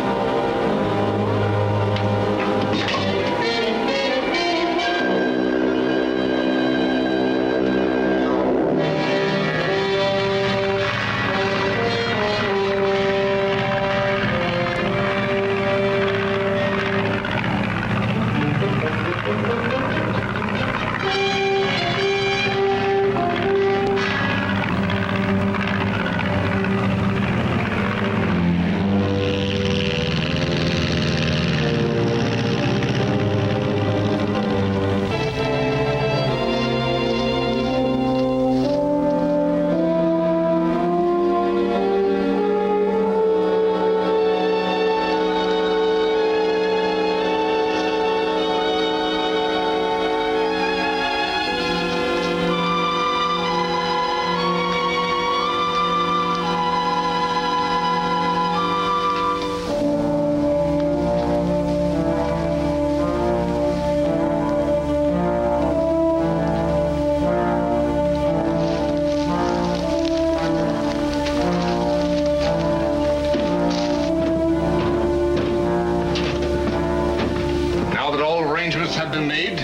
Have been made.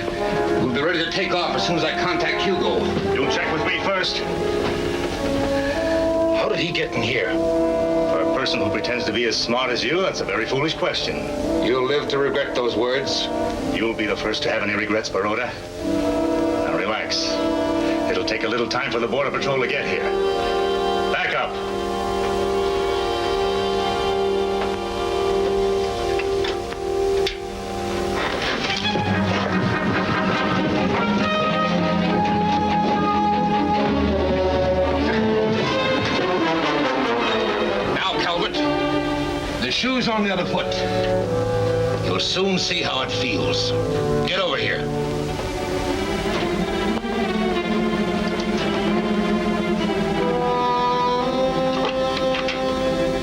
We'll be ready to take off as soon as I contact Hugo. You'll check with me first. How did he get in here? For a person who pretends to be as smart as you, that's a very foolish question. You'll live to regret those words. You'll be the first to have any regrets, Baroda. Now relax. It'll take a little time for the Border Patrol to get here. Back up. Shoes on the other foot. You'll soon see how it feels. Get over here.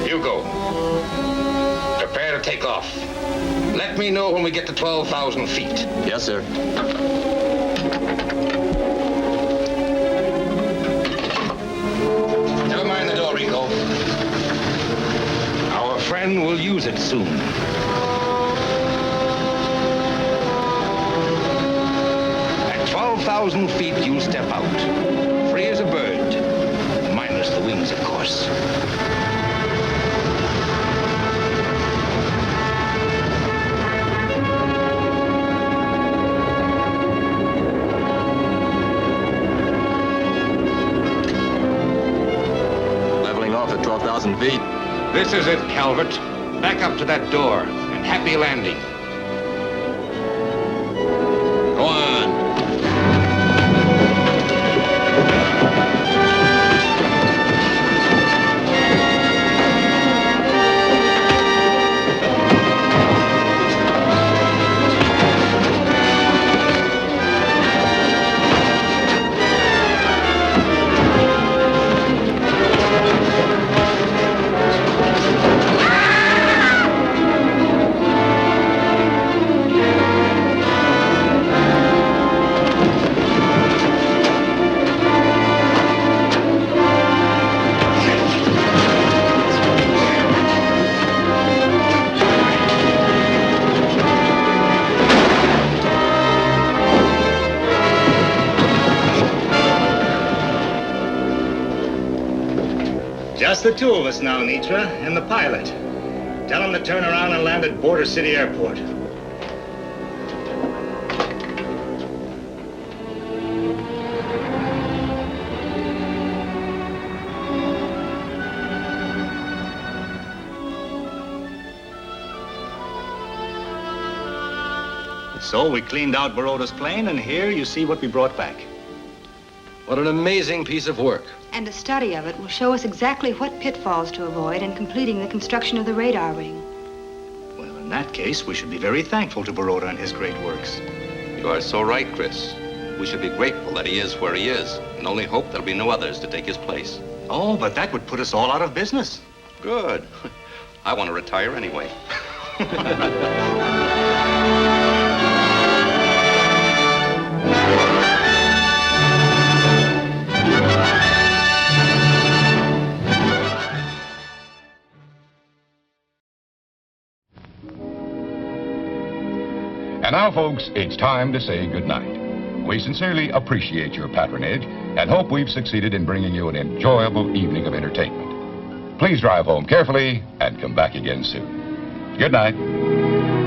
Hugo, prepare to take off. Let me know when we get to 12,000 feet. Yes, sir. Never mind the door, Ricco. Our friend will use it soon. At 12,000 feet, you'll step out. Free as a bird. Minus the wings, of course. Leveling off at 12,000 feet. This is it, Calvert. Back up to that door, and happy landing. Go on. Just the two of us now, Nitra, and the pilot. Tell him to turn around and land at Border City Airport. So we cleaned out Baroda's plane, and here you see what we brought back. What an amazing piece of work. And a study of it will show us exactly what pitfalls to avoid in completing the construction of the radar ring. Well, in that case, we should be very thankful to Baroda and his great works. You are so right, Chris. We should be grateful that he is where he is, and only hope there'll be no others to take his place. Oh, but that would put us all out of business. Good. I want to retire anyway. And now, folks, it's time to say goodnight. We sincerely appreciate your patronage and hope we've succeeded in bringing you an enjoyable evening of entertainment. Please drive home carefully and come back again soon. Good night.